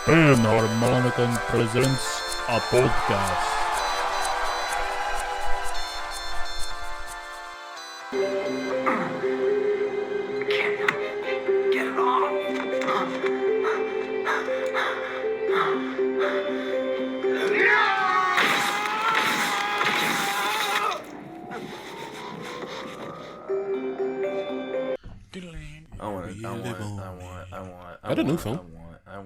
Panharmonicon presents a podcast. Get it off. I got a new phone. I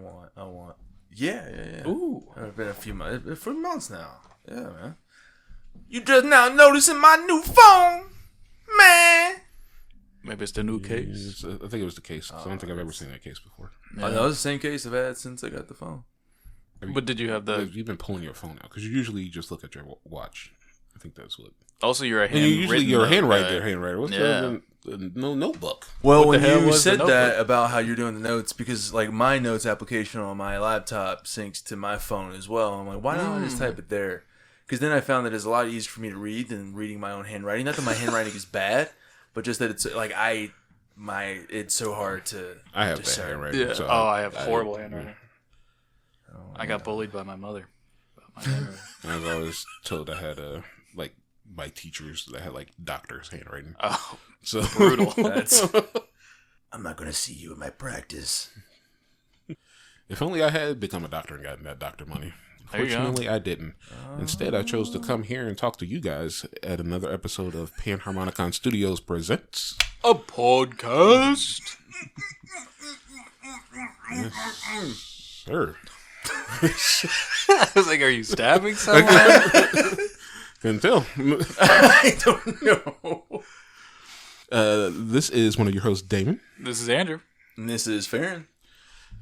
want. Yeah. Ooh. It's been a few months. For months now. Yeah, man. You just now noticing my new phone, man. Maybe it's the new case. I think it was the case. I don't think I've ever seen that case before. Yeah. I know it's the same case I've had since I got the phone. But did you have the... You've been pulling your phone out because you usually just look at your watch. I think that's what. Also, you're a And you're a handwriter. What's Yeah. no notebook? Well, What the when hell you was the said that notebook? about how you're doing the notes, because like my notes application on my laptop syncs to my phone as well. I'm like, why don't I just type it there? Because then I found that it's a lot easier for me to read than reading my own handwriting. Not that my handwriting is bad, but just that it's like it's so hard to. I have bad discern. handwriting. Yeah. So I have horrible handwriting. I got bullied by my mother. About my handwriting. I was always told I had by teachers that had like doctor's handwriting. Oh, So brutal. I'm not going to see you in my practice. If only I had become a doctor and gotten that doctor money. There you go. Fortunately, I didn't. Instead, I chose to come here and talk to you guys at another episode of Panharmonicon Studios Presents. A podcast? Sure. I was like, are you stabbing someone? Couldn't tell. I don't know. This is one of your hosts, Damon. This is Andrew. And this is Farron.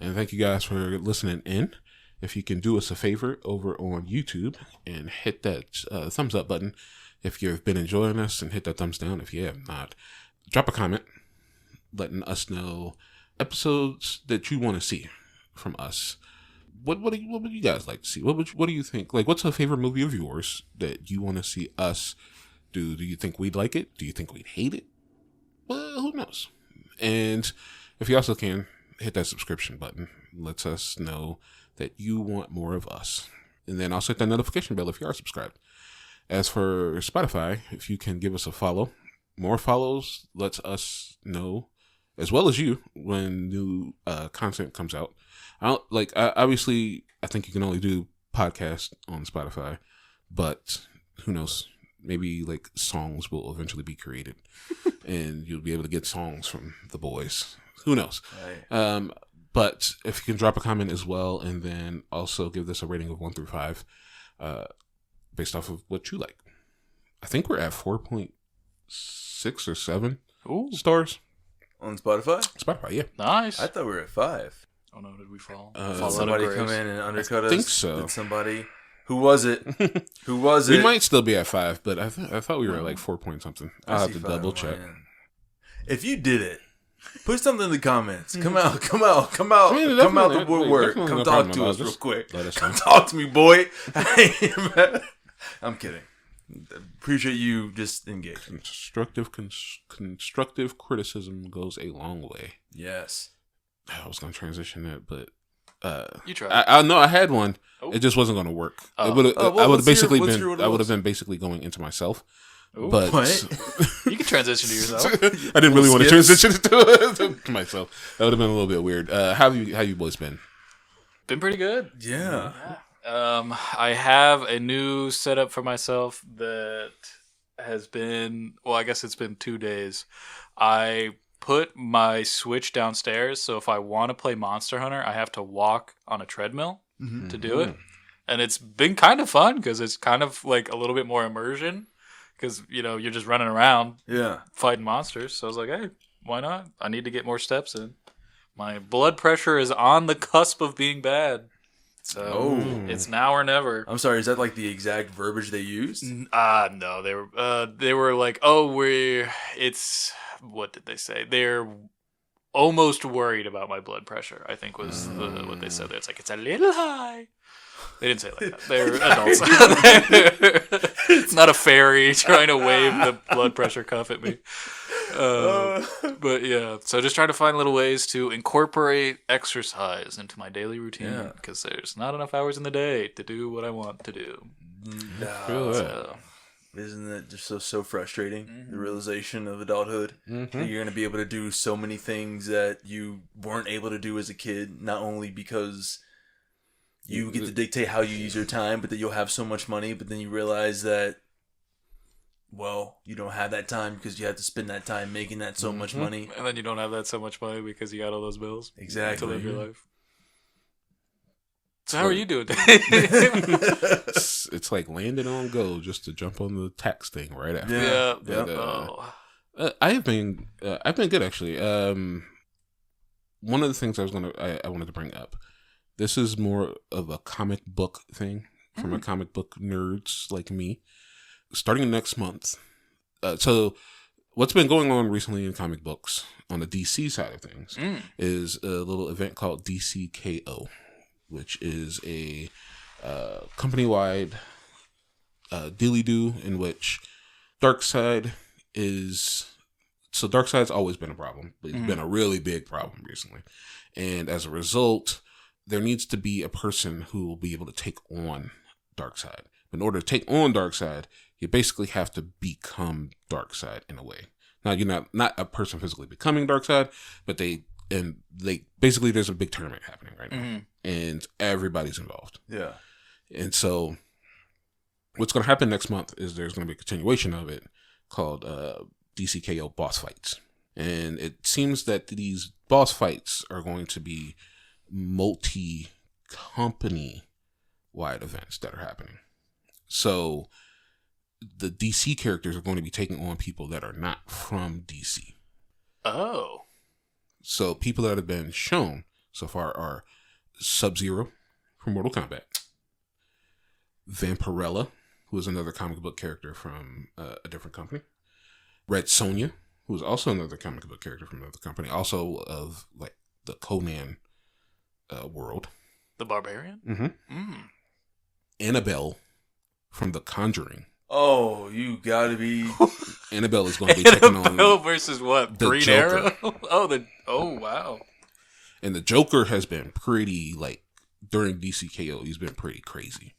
And thank you guys for listening in. If you can do us a favor over on YouTube and hit that thumbs up button if you've been enjoying us, and hit that thumbs down if you have not. Drop a comment letting us know episodes that you want to see from us. What would you guys like to see? What do you think? Like, what's a favorite movie of yours that you want to see us do? Do you think we'd like it? Do you think we'd hate it? Well, who knows? And if you also can, hit that subscription button. Lets us know that you want more of us. And then also hit that notification bell if you are subscribed. As for Spotify, if you can give us a follow, more follows lets us know, as well as you, when new content comes out. Obviously, I think you can only do podcasts on Spotify, but who knows? Maybe like songs will eventually be created, and you'll be able to get songs from the boys. Who knows? Right. But if you can drop a comment as well, and then also give this a rating of 1 through 5, based off of what you like. I think we're at 4.6 or 7 stars On Spotify? Spotify. Yeah, Nice. I thought we were at 5. Oh no, did we fall? Did somebody come in and undercut us? think so. Did somebody? Who was it? Who was it? we might still be at 5, but I thought we were at like 4 point something. I'll have see to 5 double on check. my end. If you did it, put something in the comments. Come out the woodwork. definitely Come no talk problem to about us this. real quick. Let us Come know. talk to me, boy. I'm kidding. Appreciate you just engaging. Constructive criticism goes a long way. Yes. I was gonna transition that, but You tried. I know I had one. Oh. It just wasn't gonna work. Oh. It would Oh, well, I would let's have basically hear- let's been. hear what it I would have was. been basically going into myself. Ooh. But What? You can transition to yourself. I didn't really want to Skips. transition to myself. That would have been a little bit weird. How you boys been? Been pretty good. Yeah. I have a new setup for myself that has been, well, I guess it's been 2 days. I put my Switch downstairs, so if I want to play Monster Hunter, I have to walk on a treadmill to do it. And it's been kind of fun because it's kind of like a little bit more immersion because, you're just running around Yeah. fighting monsters. So I was like, hey, why not? I need to get more steps in. My blood pressure is on the cusp of being bad. So it's now or never. I'm sorry. Is that like the exact verbiage they used? No, they were like, what did they say? They're almost worried about my blood pressure, I think was what they said. It's like, it's a little high. They didn't say it like that. They're adults. It's not a fairy trying to wave the blood pressure cuff at me. But yeah, so just try to find little ways to incorporate exercise into my daily routine because there's not enough hours in the day to do what I want to do. No. Isn't that just so frustrating? The realization of adulthood. That you're going to be able to do so many things that you weren't able to do as a kid, not only because you get to dictate how you use your time, but that you'll have so much money, but then you realize that, well, you don't have that time because you have to spend that time making that so much money. And then you don't have that so much money because you got all those bills. Exactly. To live your life. So how are you doing? It's like landing on go just to jump on the tax thing right after. Yeah. But, I've been good actually. One of the things I wanted to bring up. This is more of a comic book thing from a comic book nerds like me. Starting next month. So what's been going on recently in comic books on the DC side of things is a little event called DCKO, which is a company-wide dealy-do in which Darkseid's always been a problem. It's been a really big problem recently. And as a result, there needs to be a person who will be able to take on Darkseid. In order to take on Darkseid, you basically have to become Darkseid in a way. Now, you're not a person physically becoming Darkseid, but basically there's a big tournament happening right now, and everybody's involved. Yeah. And so what's going to happen next month is there's going to be a continuation of it called DCKO Boss Fights. And it seems that these boss fights are going to be multi-company wide events that are happening. So the DC characters are going to be taking on people that are not from DC. Oh. So people that have been shown so far are Sub-Zero from Mortal Kombat, Vampirella, who is another comic book character from a different company, Red Sonja, who is also another comic book character from another company, also of like the Conan world. The Barbarian? Mm-hmm. Annabelle from The Conjuring. Oh, you gotta be... Annabelle is going to be taking on... Annabelle versus what? The Green Joker. Arrow? Oh, wow. And the Joker has been pretty, like, during DCKO, he's been pretty crazy.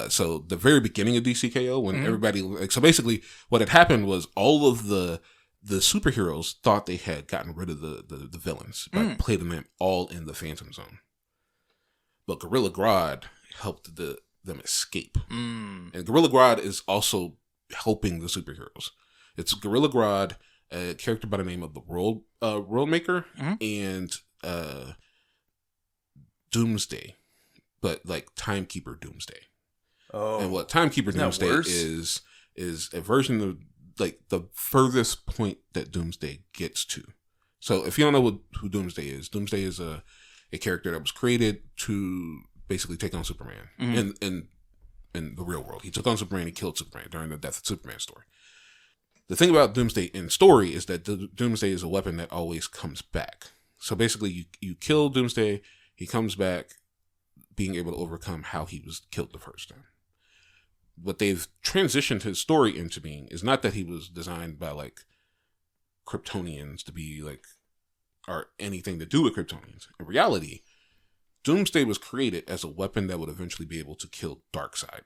So the very beginning of DCKO, when everybody... so basically, what had happened was all of the superheroes thought they had gotten rid of the villains by putting them all in the Phantom Zone. But Gorilla Grodd helped them escape. And Gorilla Grodd is also helping the superheroes. It's Gorilla Grodd, a character by the name of the World Maker, and Doomsday, but like Timekeeper Doomsday. Oh, and what Timekeeper Doomsday is a version of like the furthest point that Doomsday gets to. So if you don't know who Doomsday is a character that was created to basically take on Superman in the real world. He took on Superman, he killed Superman during the Death of Superman story. The thing about Doomsday in story is that Doomsday is a weapon that always comes back. So basically you kill Doomsday, he comes back being able to overcome how he was killed the first time. What they've transitioned his story into being is not that he was designed by like Kryptonians to be like, or anything to do with Kryptonians. In reality, Doomsday was created as a weapon that would eventually be able to kill Darkseid.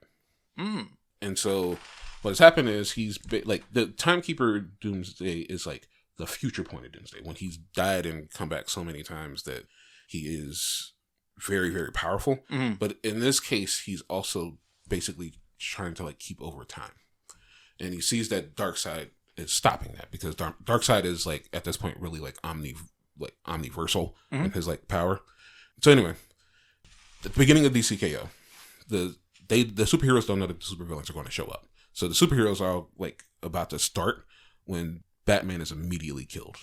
And so what has happened is he's like the Timekeeper Doomsday is like the future point of Doomsday when he's died and come back so many times that he is very, very powerful. But in this case, he's also basically trying to like keep over time. And he sees that Darkseid is stopping that because Darkseid is like at this point really like omniversal in his like power. So anyway, at the beginning of DCKO, the superheroes don't know that the supervillains are going to show up. So the superheroes are like about to start when Batman is immediately killed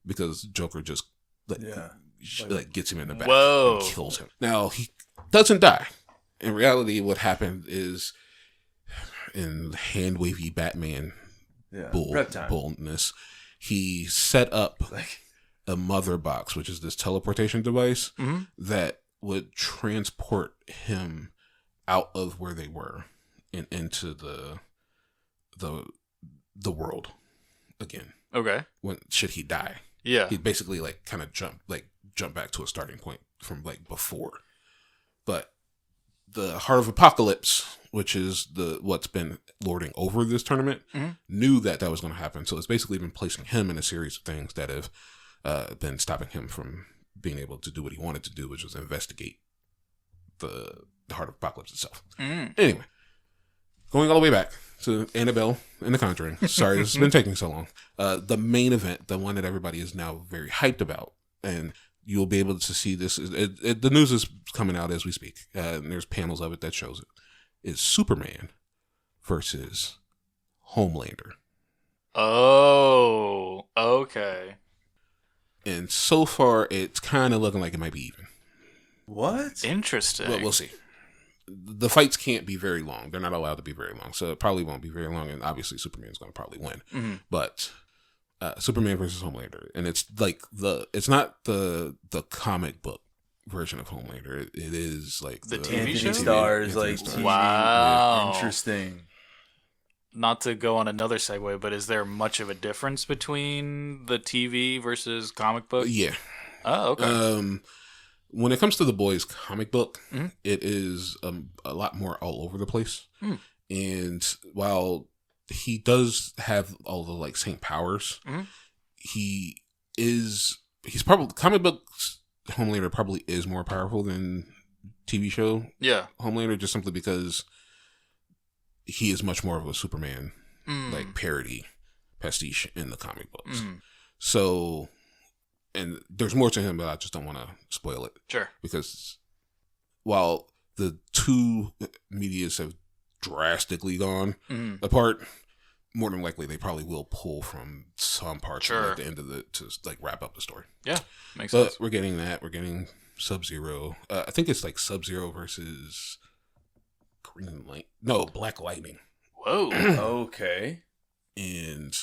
because Joker just gets him in the back and kills him. Now he doesn't die. In reality, what happened is in hand wavy Batman boldness, he set up a mother box, which is this teleportation device that would transport him out of where they were and into the world again. Okay. When should he die? Yeah. He'd basically like kind of jump back to a starting point from like before. But the Heart of Apocalypse, which is what's been lording over this tournament, knew that was going to happen. So it's basically been placing him in a series of things that have been stopping him from being able to do what he wanted to do, which was investigate the Heart of Apocalypse itself. Anyway, going all the way back to Annabelle and The Conjuring. Sorry, this has been taking so long. The main event, the one that everybody is now very hyped about, and you'll be able to see this. The news is coming out as we speak. And there's panels of it that shows it. Is Superman versus Homelander. Oh, okay. And so far, it's kind of looking like it might be even. What? Interesting. Well, we'll see. The fights can't be very long. They're not allowed to be very long. So it probably won't be very long. And obviously, Superman's going to probably win. But Superman versus Homelander. And it's like it's not the comic book version of Homelander. It is like the TV show? Stars, Anthony like Stars. TV. Wow. Interesting. Not to go on another segue, but is there much of a difference between the TV versus comic book? Yeah. Oh, okay. When it comes to the boys comic book, it is a lot more all over the place. And while he does have all the like same powers, he's probably comic books. Homelander probably is more powerful than TV show. Yeah. Homelander, just simply because he is much more of a Superman like parody pastiche in the comic books. So, and there's more to him, but I just don't want to spoil it. Sure. Because while the two medias have drastically gone apart, more than likely they probably will pull from some parts at the end of to like wrap up the story. Yeah, makes sense. We're getting that. We're getting Sub-Zero. I think it's like Sub-Zero versus Black Lightning. Whoa. Okay. And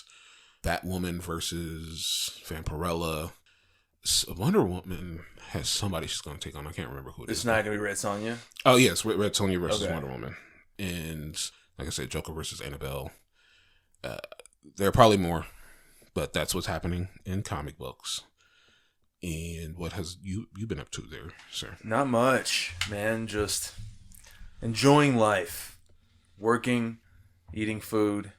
Batwoman versus Vampirella. Wonder Woman has somebody she's going to take on. I can't remember who it is. It's not going to be Red Sonja? Oh, yes. Red Sonja versus Wonder Woman. And like I said, Joker versus Annabelle. There are probably more, but that's what's happening in comic books. And what has you been up to there, sir? Not much, man. Just enjoying life. Working, eating food,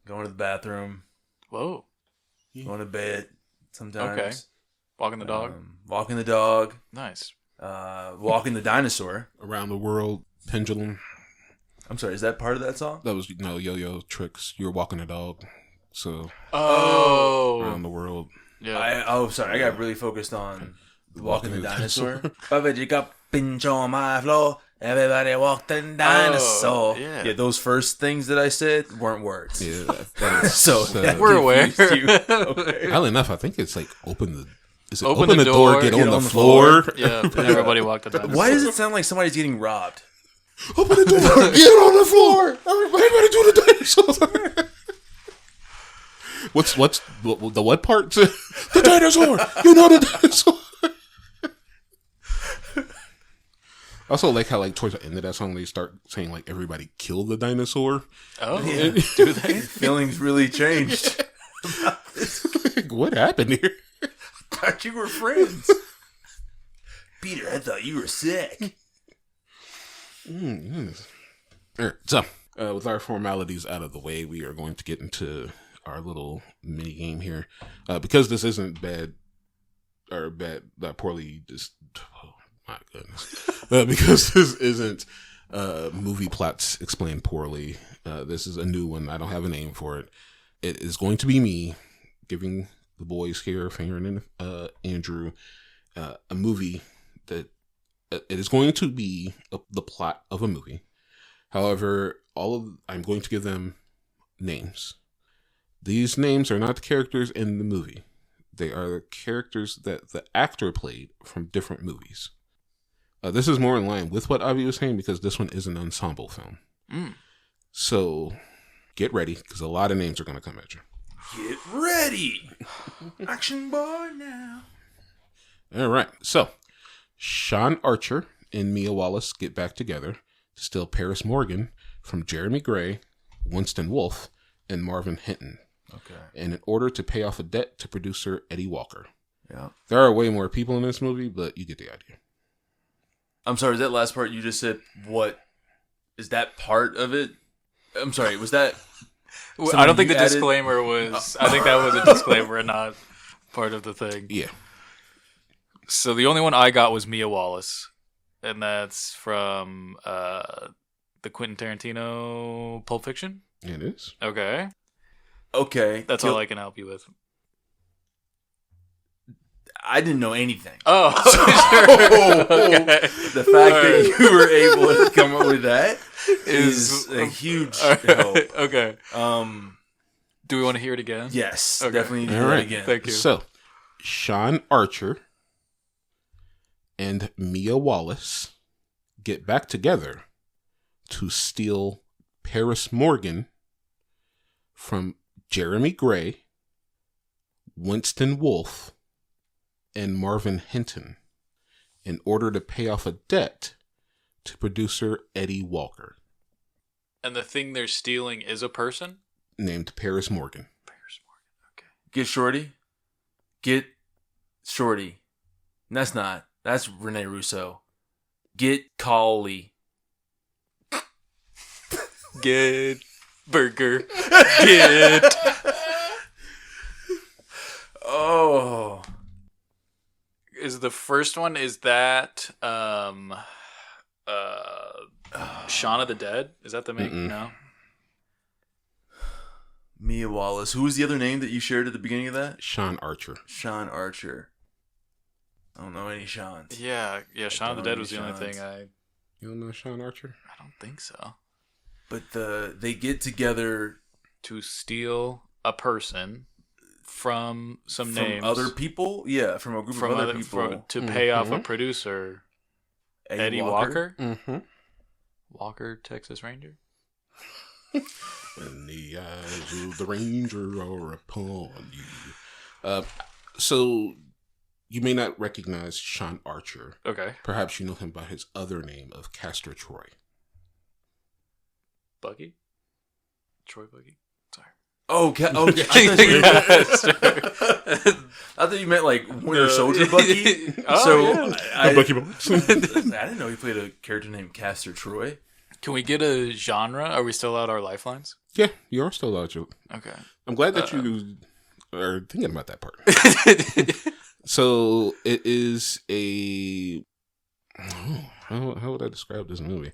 going to the bathroom. Whoa. Going to bed sometimes. Okay. Walking the dog? Walking the dog. Nice. Walking the dinosaur. Around the World, Pendulum. I'm sorry, is that part of that song? That was, Yo-Yo Tricks. You were walking a dog. So. Around the World. Yeah. Sorry. I got really focused on walking the dinosaur. Pinch on my floor. Everybody walked the dinosaur. Yeah, those first things that I said weren't words. Yeah, we're aware. Okay. Oddly enough, I think it's like open the door, get on the floor. Yeah, everybody walked the dinosaur. Why does it sound like somebody's getting robbed? Open the door, get on the floor. Everybody do the dinosaur. What's the what part? The dinosaur. You know the dinosaur. I also like how, like, towards the end of that song, they start saying, like, everybody kill the dinosaur. Oh, yeah. Do they? Feelings really changed. Like, what happened here? I thought you were friends. Peter, I thought you were sick. All right, so, with our formalities out of the way, we are going to get into our little mini game here. Because this isn't poorly just... My goodness. Because this isn't movie plots explained poorly. This is a new one. I don't have a name for it. It is going to be me giving the boys here, Finger and Andrew, a movie that it is going to be the plot of a movie. However, I'm going to give them names. These names are not the characters in the movie. They are the characters that the actor played from different movies. This is more in line with what Avi was saying because this one is an ensemble film. So get ready because a lot of names are going to come at you. Get ready. Action boy now. All right. So Sean Archer and Mia Wallace get back together to steal Paris Morgan from Jeremy Gray, Winston Wolfe, and Marvin Hinton. Okay. And in order to pay off a debt to producer Eddie Walker. Yeah. There are way more people in this movie, but you get the idea. I'm sorry, is that last part you just said, what? Is that part of it? I'm sorry, was that... I don't think the disclaimer was... I think that was a disclaimer and not part of the thing. Yeah. So the only one I got was Mia Wallace. And that's from the Quentin Tarantino Pulp Fiction? It is. Okay. Okay. That's all I can help you with. I didn't know anything. Oh, okay. The fact that you were able to come up with that is a huge help. Okay. Do we want to hear it again? Yes, okay. definitely need to hear it again. Thank you. So, Sean Archer and Mia Wallace get back together to steal Paris Morgan from Jeremy Gray, Winston Wolfe, and Marvin Hinton in order to pay off a debt to producer Eddie Walker. And the thing they're stealing is a person? Named Paris Morgan. Paris Morgan, okay. Get Shorty. Get Shorty. That's not. That's Rene Russo. Get Collie. Get Burger. Get. Oh. Is the first one, is that Shaun of the Dead? Is that the main? No. Mia Wallace. Who was the other name that you shared at the beginning of that? Sean Archer. Sean Archer. I don't know any Seans. Yeah. Shaun of the Dead was the only Seans. thing You don't know Sean Archer? I don't think so. But they get together To steal a person from some from names. other people. Yeah, from a group From of other other, people. to pay off a producer, Eddie Walker? Mm-hmm. Walker, Texas Ranger? And the eyes of the ranger are upon you. So, you may not recognize Sean Archer. Okay. Perhaps you know him by his other name of Castor Troy. Buggy? Troy Buggy? Sorry. Oh, I thought you meant like Winter Soldier Bucky. Oh, so yeah. I Bucky Bones. I didn't know he played a character named Castor Troy. Can we get a genre? Are we still out our lifelines? Yeah, you are still out. Okay. I'm glad that you are thinking about that part. So it is a how would I describe this movie?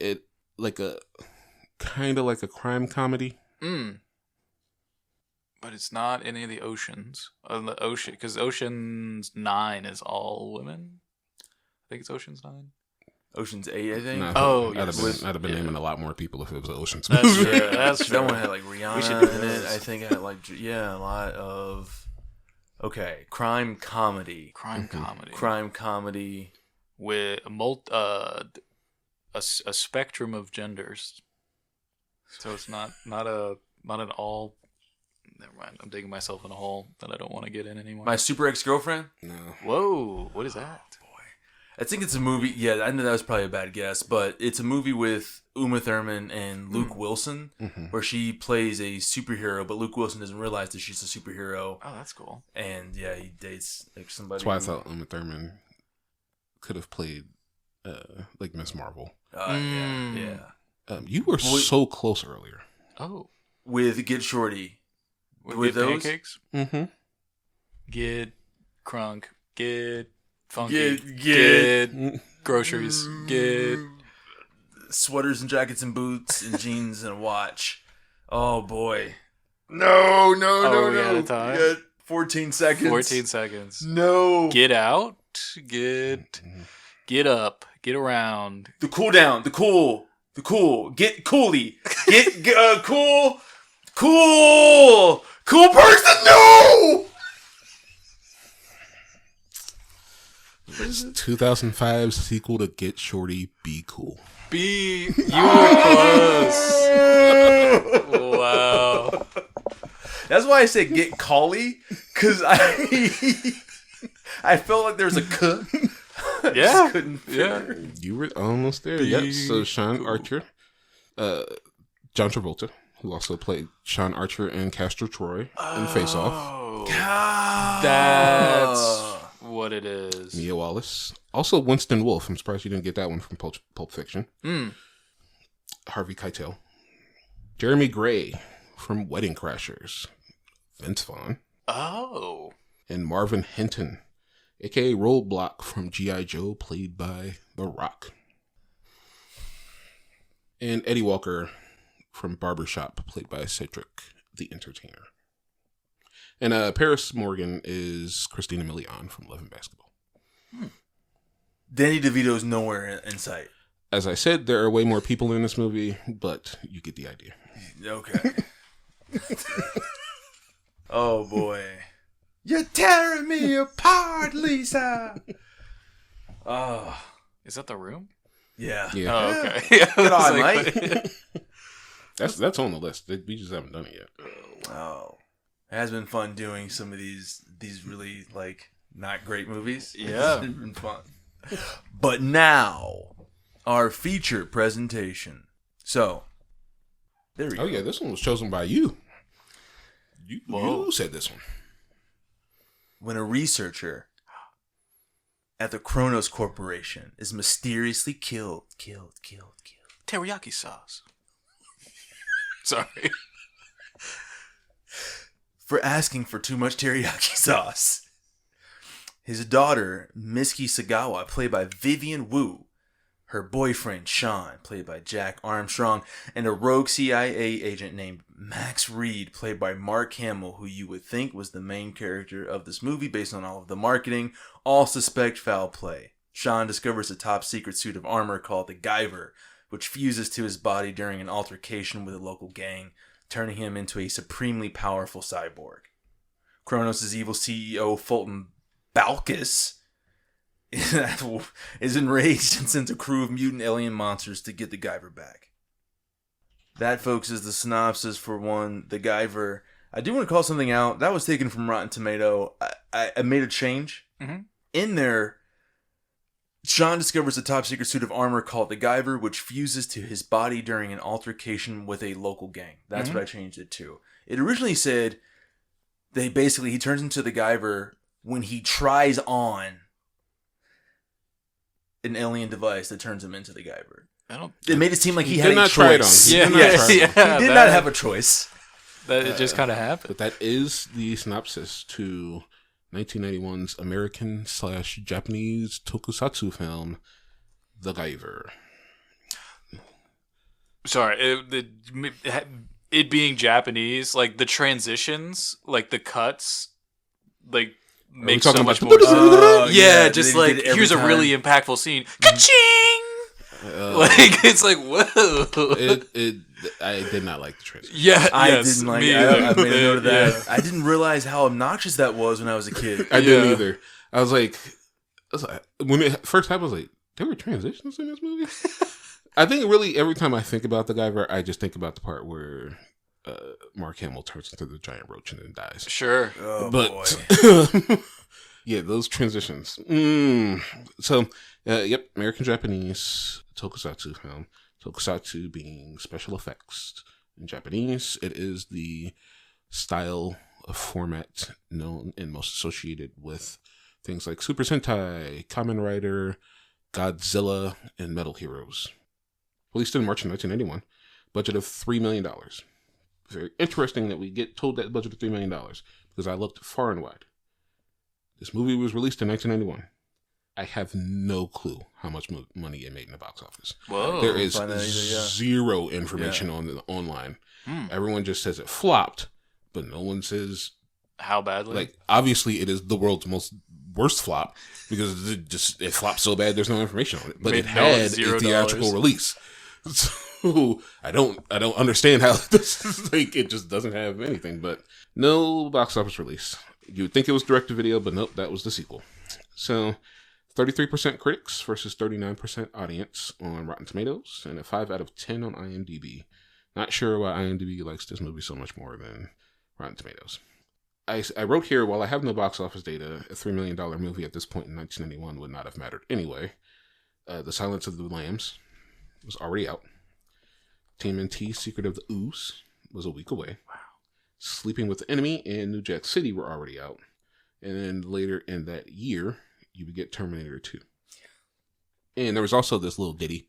It like a kind of like a crime comedy. But it's not any of the Oceans. The Ocean, because Ocean's 9 is all women. I think it's Ocean's 9. Ocean's 8, I think. Oh, I'd yes. have been naming a lot more people if it was Ocean's. That's true. That's That true. one had like Rihanna We should do in it. this. I think it had like a lot of crime comedy. Crime comedy. Crime comedy. With a spectrum of genders. So it's not an all. Never mind. I'm digging myself in a hole that I don't want to get in anymore. My Super Ex-Girlfriend? No. Whoa! What is that? I think it's a movie. Yeah, I know that was probably a bad guess, but it's a movie with Uma Thurman and Luke Wilson, where she plays a superhero, but Luke Wilson doesn't realize that she's a superhero. Oh, that's cool. And yeah, he dates like somebody. That's why I thought Uma Thurman could have played like Miss Marvel. Yeah. You were so close earlier. Oh, With Get Shorty. with those? pancakes. Mm-hmm. Get crunk. Get funky. Get groceries. Get sweaters and jackets and boots and jeans and a watch. Oh boy. No. we out of time? You got 14 seconds. 14 seconds. No. Get out. Get up. Get around. The cool down. The cool. Get coolie. Get cool person. No. It's 2005's sequel to Get Shorty, Be Cool. You were close. Wow. That's why I said get collie, because I felt like there was a cuh. I Yeah. just couldn't figure. You were almost there. Yep. So Sean Archer, John Travolta, who also played Sean Archer and Castor Troy in Face Off. Oh, that's what it is. Mia Wallace. Also Winston Wolfe. I'm surprised you didn't get that one from Pulp Fiction. Harvey Keitel. Jeremy Gray from Wedding Crashers. Vince Vaughn. Oh. And Marvin Hinton, a.k.a. Roadblock from G.I. Joe, played by The Rock. And Eddie Walker from Barbershop, played by Cedric the Entertainer. And Paris Morgan is Christina Milian from Love and Basketball. Danny DeVito's nowhere in sight. As I said, there are way more people in this movie, but you get the idea. Okay. Oh, boy. You're tearing me apart, Lisa. Oh. Is that The Room? Yeah. Oh, okay. Yeah, Get on, mate. That's on the list. We just haven't done it yet. Oh. It has been fun doing some of these really, like, not great movies. Yeah. It's been fun. But now, our feature presentation. So, there we go. Oh, yeah, this one was chosen by you. You said this one. When a researcher at the Kronos Corporation is mysteriously killed. Teriyaki sauce. Sorry. For asking for too much teriyaki sauce. His daughter, Miski Sagawa, played by Vivian Wu. Her boyfriend, Sean, played by Jack Armstrong. And a rogue CIA agent named Max Reed, played by Mark Hamill, who you would think was the main character of this movie based on all of the marketing, all suspect foul play. Sean discovers a top secret suit of armor called the Guyver, which fuses to his body during an altercation with a local gang, turning him into a supremely powerful cyborg. Kronos' evil CEO, Fulton Balkus, is enraged and sends a crew of mutant alien monsters to get the Guyver back. That, folks, is the synopsis for one, the Guyver. I do want to call something out. That was taken from Rotten Tomato. I made a change. Mm-hmm. In there, Sean discovers a top secret suit of armor called the Guyver, which fuses to his body during an altercation with a local gang. That's what I changed it to. It originally said he turns into the Guyver when he tries on an alien device that turns him into the Guyver. It made it seem like he had a choice. He He did not have a choice. That it just kind of happened. But that is the synopsis to 1991's American/Japanese tokusatsu film, The Guyver. Sorry, it being Japanese, like the transitions, like the cuts, like make so much more sense. Yeah, just like here's a really impactful scene. Ka-ching! Like it's like whoa. I did not like the transition. Yeah, I didn't like it. I made a note of that. Yeah. I didn't realize how obnoxious that was when I was a kid. I didn't either. I was like, when it first happened, I was like, there were transitions in this movie? I think really every time I think about the Guyver, I just think about the part where Mark Hamill turns into the giant roach and then dies. Sure. Oh, but boy. yeah, those transitions. So, yep, American Japanese tokusatsu film. Tokusatsu being special effects. In Japanese, it is the style of format known and most associated with things like Super Sentai, Kamen Rider, Godzilla, and Metal Heroes. Released in March of 1991. Budget of $3 million. Very interesting that we get told that budget of $3 million because I looked far and wide. This movie was released in 1991. I have no clue how much money it made in the box office. Whoa. There is zero information on online. Everyone just says it flopped, but no one says how badly. Like, obviously, it is the world's worst flop because it flopped so bad. There's no information on it, but it had a theatrical release. So I don't understand how this is like. It just doesn't have anything, but no box office release. You would think it was direct to video, but nope, that was the sequel. So 33% critics versus 39% audience on Rotten Tomatoes, and a 5 out of 10 on IMDb. Not sure why IMDb likes this movie so much more than Rotten Tomatoes. I wrote here, while I have no box office data, a $3 million movie at this point in 1991 would not have mattered anyway. The Silence of the Lambs was already out. TMNT Secret of the Ooze was a week away. Wow. Sleeping with the Enemy and New Jack City were already out. And then later in that year, you would get Terminator 2. And there was also this little ditty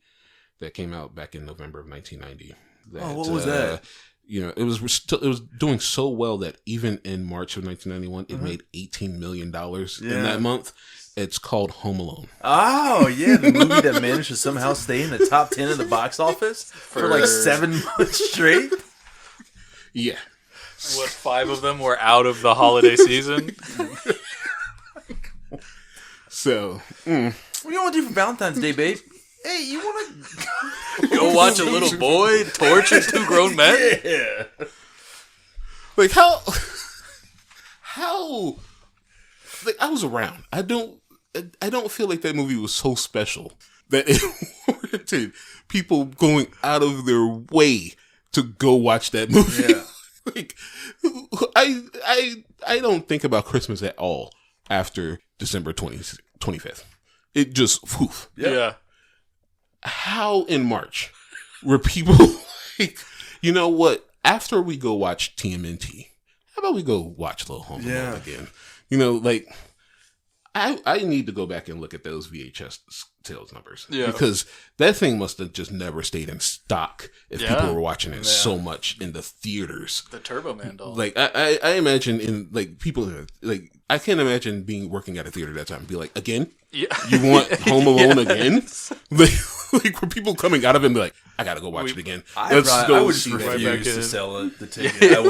that came out back in November of 1990. What was that? It was doing so well that even in March of 1991, it made $18 million in that month. It's called Home Alone. Oh, yeah. The movie that managed to somehow stay in the top 10 of the box office for like 7 months straight. Yeah. What, 5 of them were out of the holiday season? So, what do you want to do for Valentine's Day, babe? Hey, you want to go watch a little boy torture 2 grown men? Yeah. Like, how, like, I was around. I don't feel like that movie was so special that it warranted people going out of their way to go watch that movie. Yeah. Like, I don't think about Christmas at all after December 25th. It just, woof. Yeah. How in March were people like, you know what? After we go watch TMNT, how about we go watch Little Home Alone again? You know, like, I need to go back and look at those VHS sales numbers. Yeah. Because that thing must have just never stayed in stock if people were watching it so much in the theaters. The Turbo Man doll. Like, I imagine in, like, people, like, I can't imagine working at a theater that time and be like, again? Yeah. You want Home Alone again? Like, were people coming out of it and be like, I gotta go watch it again. I would just refuse to sell the ticket. I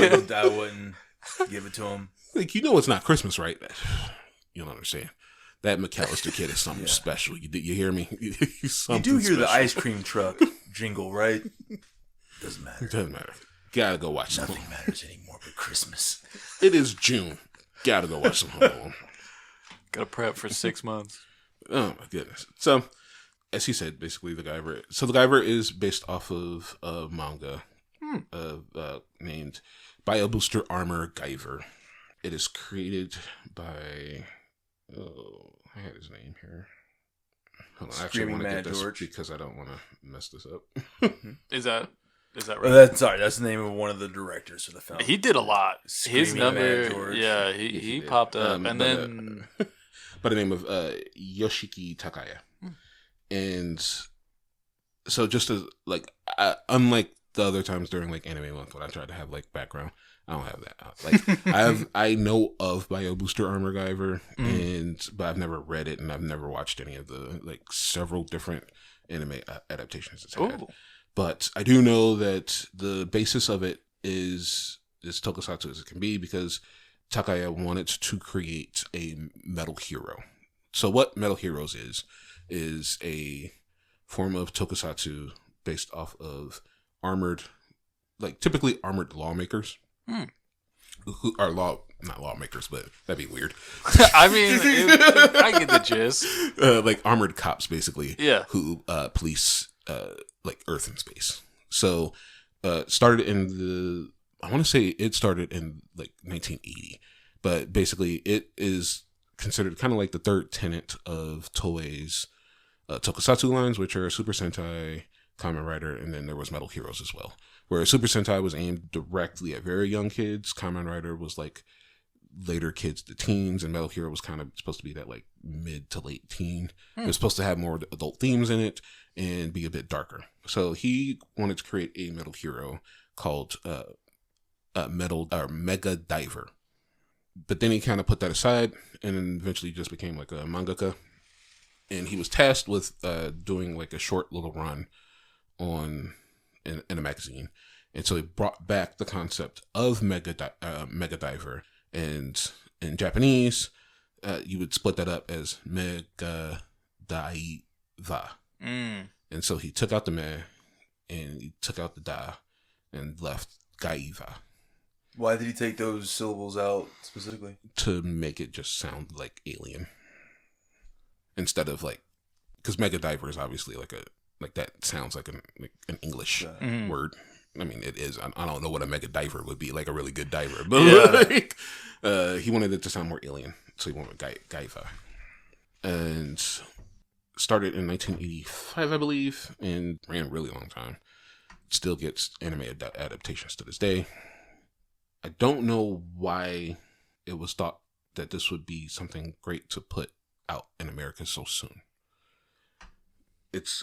wouldn't give it to them. Like, you know it's not Christmas, right? You don't understand. That McAllister kid is something special. You hear me? You do hear the ice cream truck jingle, right? Doesn't matter. It doesn't matter. Gotta go watch Nothing matters anymore but Christmas. It is June. Gotta go watch some Home Alone. Gotta prep for 6 months. Oh my goodness. So, as he said, basically the Guyver. So the Guyver is based off of a manga named Bio Booster Armor Guyver. It is created by... Oh, I had his name here. Hold on, I actually want to get this George. Because I don't want to mess this up. Is that right? That's the name of one of the directors for the film. He did a lot. His number, he popped up, and then by the name of Yoshiki Takaya, and so just as like unlike the other times during like Anime Month when I tried to have like background. I don't have that. Like I know of Bio Booster Armor Guyver, but I've never read it and I've never watched any of the like several different anime adaptations it's had. But I do know that the basis of it is as tokusatsu as it can be because Takaya wanted to create a metal hero. So what Metal Heroes is a form of tokusatsu based off of armored, like typically armored lawmakers. Who are not lawmakers, but that'd be weird. I mean, I get the gist. Like armored cops, basically. Yeah. Who police like Earth and space. So started in I want to say it started in like 1980, but basically it is considered kind of like the third tenet of Toei's tokusatsu lines, which are Super Sentai, Kamen Rider, and then there was Metal Heroes as well. Where Super Sentai was aimed directly at very young kids, Kamen Rider was like later kids to teens, and Metal Hero was kind of supposed to be that like mid to late teen. It was supposed to have more adult themes in it and be a bit darker. So he wanted to create a Metal Hero called Mega Diver. But then he kind of put that aside and then eventually just became like a mangaka. And he was tasked with doing like a short little run in a magazine. And so he brought back the concept of Mega Diver. And in Japanese, you would split that up as Mega Daiva. And so he took out the me and he took out the da and left Guyver. Why did he take those syllables out specifically? To make it just sound like alien. Instead of like, because Mega Diver is obviously like that sounds like an English word. I mean, it is. I don't know what a Mega Diver would be, like a really good diver. But like, he wanted it to sound more alien. So he went with Guyver. And started in 1985, I believe, and ran a really long time. still gets anime adaptations to this day. I don't know why it was thought that this would be something great to put out in America so soon. It's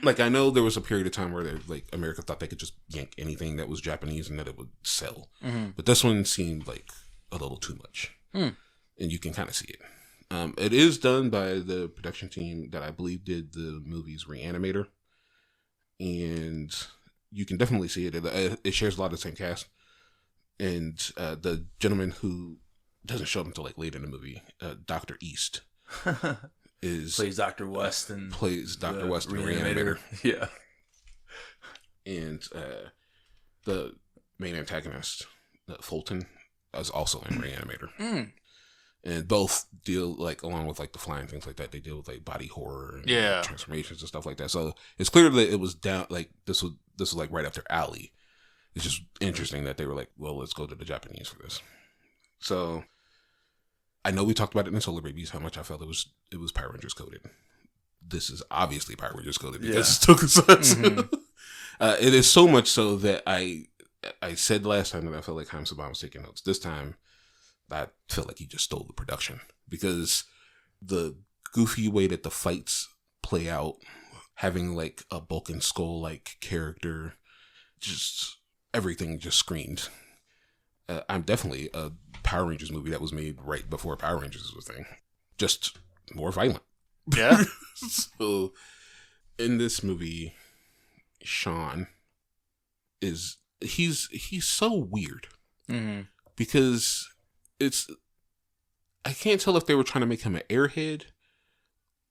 like, I know there was a period of time where like America thought they could just yank anything that was Japanese and that it would sell. Mm-hmm. But this one seemed like a little too much. And you can kind of see it. It is done by the production team that I believe did the movie's Reanimator. And you can definitely see it. It shares a lot of the same cast. And the gentleman who doesn't show up until like late in the movie, Dr. East, plays Dr. West and Reanimator. Yeah. And the main antagonist, Fulton, is also in Reanimator. And both deal, like, along with like the flying things like that, they deal with like body horror and transformations and stuff like that. So it's clear that it was down, like this was like right up their alley. It's just interesting that they were like, well, let's go to the Japanese for this. So I know we talked about it in Solar Babies, how much I felt it was Power Rangers coded. This is obviously Power Rangers coded because it's Tokusatsu. It is so much so that I said last time that I felt like Haim Saban was taking notes. This time, I feel like he just stole the production because the goofy way that the fights play out, having like a Bulk and Skull like character, just everything just screamed. I'm definitely a Power Rangers movie that was made right before Power Rangers was a thing, just more violent. Yeah. So in this movie, Sean he's so weird because I can't tell if they were trying to make him an airhead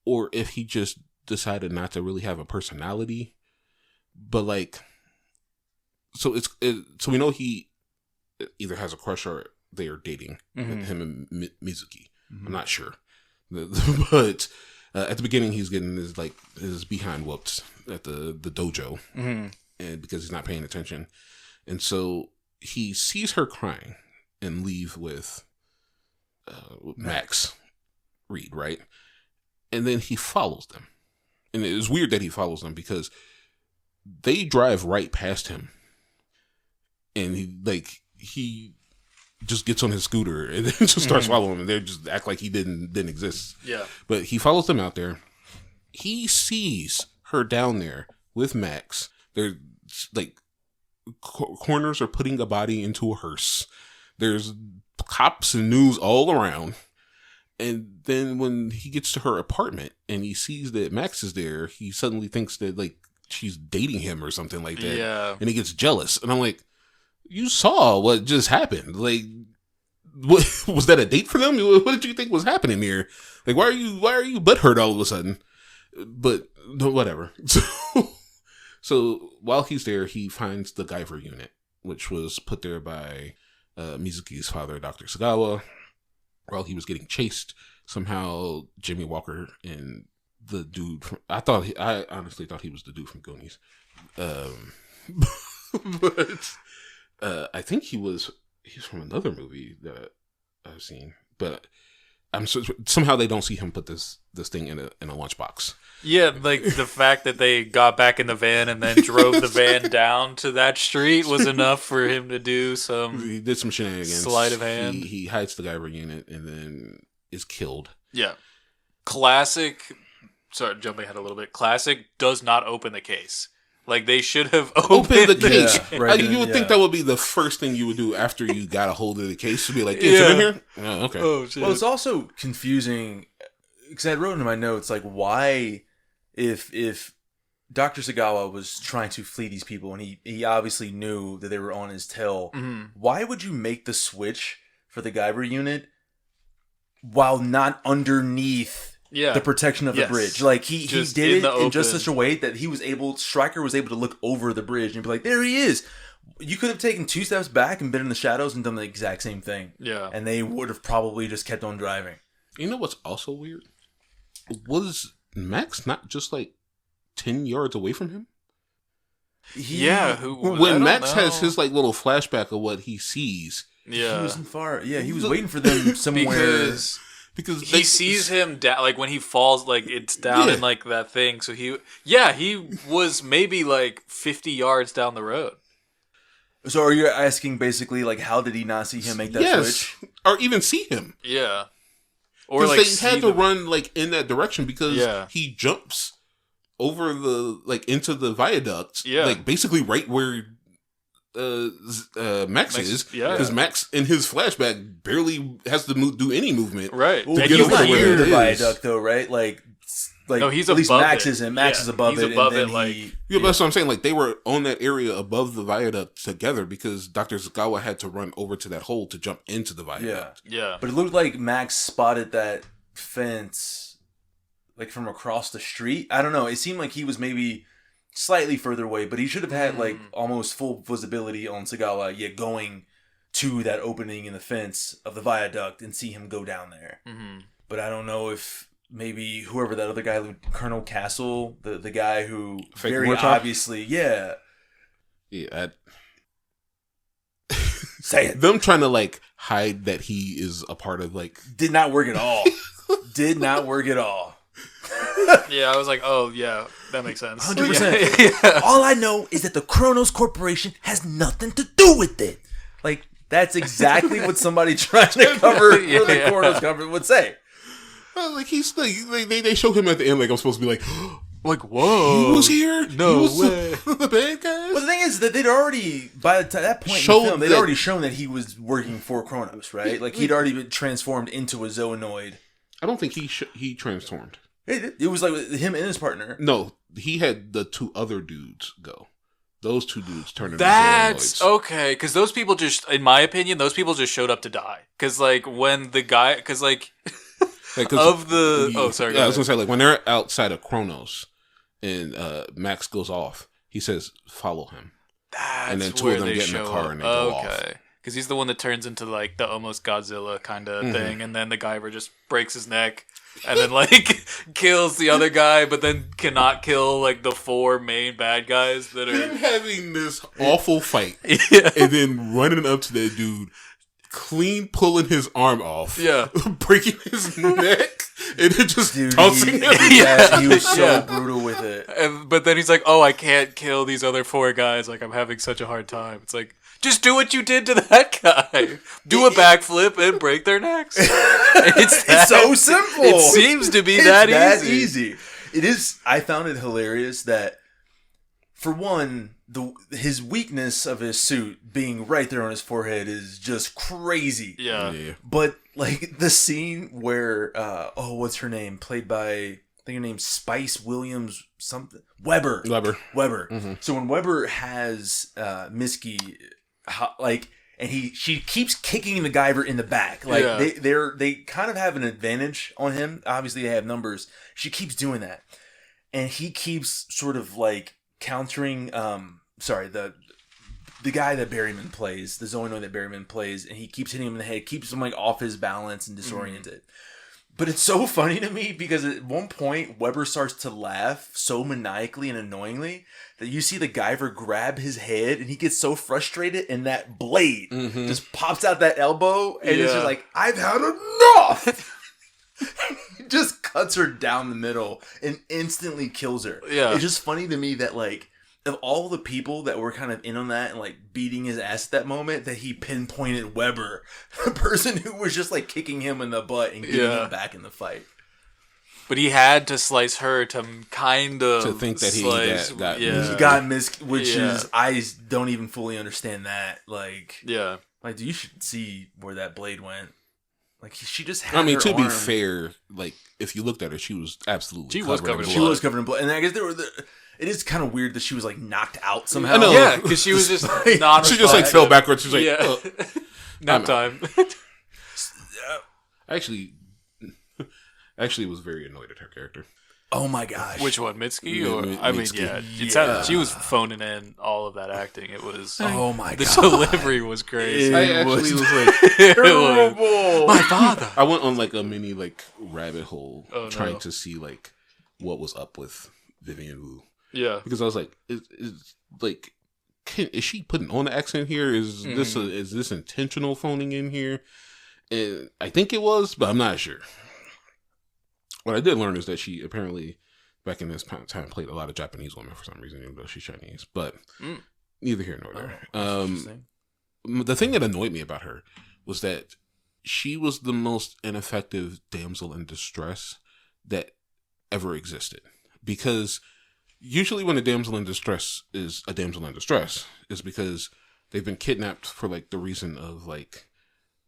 or if he just decided not to really have a personality. But like, so we know he either has a crush or they are dating, him and Mizuki. I'm not sure, but at the beginning he's getting his behind whooped at the dojo, and because he's not paying attention, and so he sees her crying and leave with Max Reed, right? And then he follows them. And it was weird that he follows them because they drive right past him. And he just gets on his scooter and then just starts following them. They just act like he didn't exist. Yeah. But he follows them out there. He sees her down there with Max. They're like, corners are putting a body into a hearse. There's cops and news all around. And then when he gets to her apartment and he sees that Max is there, he suddenly thinks that like she's dating him or something like that. Yeah. And he gets jealous. And I'm like, you saw what just happened. Like, what was that a date for them? What did you think was happening here? Like, why are you butthurt all of a sudden? But whatever. So while he's there, he finds the Guyver unit, which was put there by Mizuki's father, Dr. Sagawa. While he was getting chased, somehow Jimmy Walker and the dude from, I honestly thought he was the dude from Goonies. But I think he's from another movie that I've seen. But somehow they don't see him put this thing in a lunchbox. Yeah, like the fact that they got back in the van and then drove the van down to that street was enough for him to do some. He did some shenanigans. Sleight of hand. He hides the Guyver unit and then is killed. Yeah. Classic. Sorry, jumping ahead a little bit. Classic does not open the case. Like, they should have opened the case. Yeah, right, you would think that would be the first thing you would do after you got a hold of the case. To be like, is it in here? Oh, okay. Oh, shit. Well, it's also confusing because I wrote in my notes, like, why, if Dr. Sagawa was trying to flee these people and he obviously knew that they were on his tail, why would you make the switch for the Guyver unit while not underneath the protection of the bridge? Like, he did it in just such a way that Stryker was able to look over the bridge and be like, there he is. You could have taken 2 steps back and been in the shadows and done the exact same thing. Yeah. And they would have probably just kept on driving. You know what's also weird? Was Max not just like 10 yards away from him? When Max has his like little flashback of what he sees. Yeah. He wasn't far. Yeah, he was waiting for them somewhere. because he sees him down, like when he falls, like it's down in like that thing. So he was maybe like 50 yards down the road. So are you asking basically like how did he not see him make that switch? Or even see him? Yeah. Or like they had to run like in that direction because he jumps over into the viaduct, like basically right where Max is, because Max in his flashback barely has to do any movement, right? Well, he's not near the viaduct though, right? Like no, he's at least above Max it. isn't. Max is above he's it. Above and it, then but that's what I'm saying. Like they were on that area above the viaduct together because Dr. Zagawa had to run over to that hole to jump into the viaduct. Yeah. But it looked like Max spotted that fence like from across the street. I don't know. It seemed like he was maybe slightly further away, but he should have had like almost full visibility on Sagawa, yet going to that opening in the fence of the viaduct and see him go down there. Mm-hmm. But I don't know if maybe whoever that other guy, Colonel Castle, the guy who Fake very Wartop? obviously, say it. Them trying to like hide that he is a part of like did not work at all. Did not work at all. Yeah, I was like, oh yeah, that makes sense. 100%. Yeah. All I know is that the Kronos Corporation has nothing to do with it. Like that's exactly what somebody trying to cover the Kronos company would say. Like he's like they show him at the end like I'm supposed to be like whoa, he was here. No he was way. The bad guys. Well, the thing is that they'd already by that point in the film they'd already shown that he was working for Kronos, right? Like he'd already been transformed into a Zoonoid. I don't think he transformed. It was like him and his partner. No, he had the two other dudes go. Those two dudes turned into That's Zoonoids. okay, because those people just, in my opinion, those people just showed up to die. Because like when the guy, because like of the I was gonna say like when they're outside of Kronos and Max goes off, he says follow him. That's and then two where of them they get in the car and they go off. Okay. Because he's the one that turns into like the almost Godzilla kind of thing, and then the Guyver just breaks his neck, and then like kills the other guy, but then cannot kill like the four main bad guys that are him having this awful fight, and then running up to that dude, clean pulling his arm off, breaking his neck, and then just tossing him. He was so brutal with it. But then he's like, "Oh, I can't kill these other four guys. Like I'm having such a hard time." It's like, just do what you did to that guy. Do a backflip and break their necks. It's so simple. It seems to be that easy. It is. I found it hilarious that, for one, his weakness of his suit being right there on his forehead is just crazy. Yeah. But like the scene where, what's her name? Played by, I think her name's Spice Williams something. Weber. Mm-hmm. So when Weber has Miski, and she keeps kicking the Guyver in the back. Like they kind of have an advantage on him. Obviously they have numbers. She keeps doing that, and he keeps sort of like countering. The guy that Berryman plays, the Zoonoid that Berryman plays, and he keeps hitting him in the head, keeps him like off his balance and disoriented. But it's so funny to me because at one point Weber starts to laugh so maniacally and annoyingly that you see the Guyver grab his head and he gets so frustrated and that blade just pops out that elbow and it's just like, I've had enough! He just cuts her down the middle and instantly kills her. Yeah. It's just funny to me that like, of all the people that were kind of in on that and like beating his ass at that moment, that he pinpointed Weber, the person who was just like kicking him in the butt and getting him back in the fight. But he had to slice her to kind of to think that he got missed, which is I don't even fully understand that. Like, you should see where that blade went. Like she just had. To be fair, like if you looked at her, she was absolutely covered in blood. She was covered in blood, and I guess it is kind of weird that she was like knocked out somehow. I know. Yeah, because she was just not. She just like fell backwards. She's like, nap time. Actually, was very annoyed at her character. Oh my gosh! Which one, Mitski? It sounded she was phoning in all of that acting. It was. Oh my god! The delivery was crazy. I actually was like terrible. My father. I went on like a mini like rabbit hole trying to see like what was up with Vivian Wu. Yeah, because I was like, is she putting on the accent here? Is this intentional phoning in here? And I think it was, but I'm not sure. what I did learn is that she apparently back in this time played a lot of Japanese women for some reason, even though she's Chinese. But neither here nor there. The thing that annoyed me about her was that she was the most ineffective damsel in distress that ever existed. Because usually when a damsel in distress is a damsel in distress is because they've been kidnapped for like the reason of like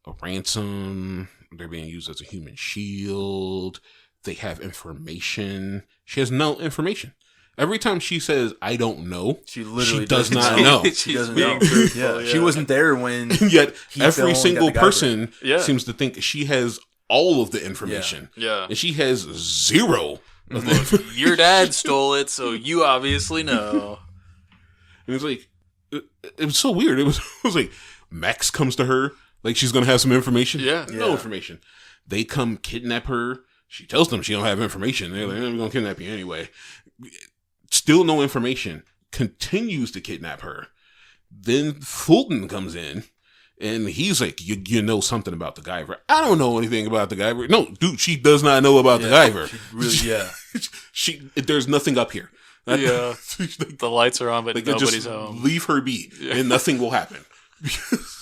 a ransom. They're being used as a human shield. They have information. She has no information. Every time she says, I don't know, she literally does not know. She doesn't know. Yeah. She wasn't there when. Yet every single person seems to think she has all of the information. Yeah. And she has zero of the information. Your dad stole it, so you obviously know. And it's like, it was so weird. It was like, Max comes to her, like she's going to have some information. Yeah. No information. They come kidnap her. She tells them she don't have information. They're like, we're going to kidnap you anyway. Still no information. Continues to kidnap her. Then Fulton comes in, and he's like, you know something about the Guyver. I don't know anything about the Guyver. No, dude, she does not know about the Guyver. She there's nothing up here. Yeah. The lights are on, but like, nobody's just home. Leave her be, and nothing will happen.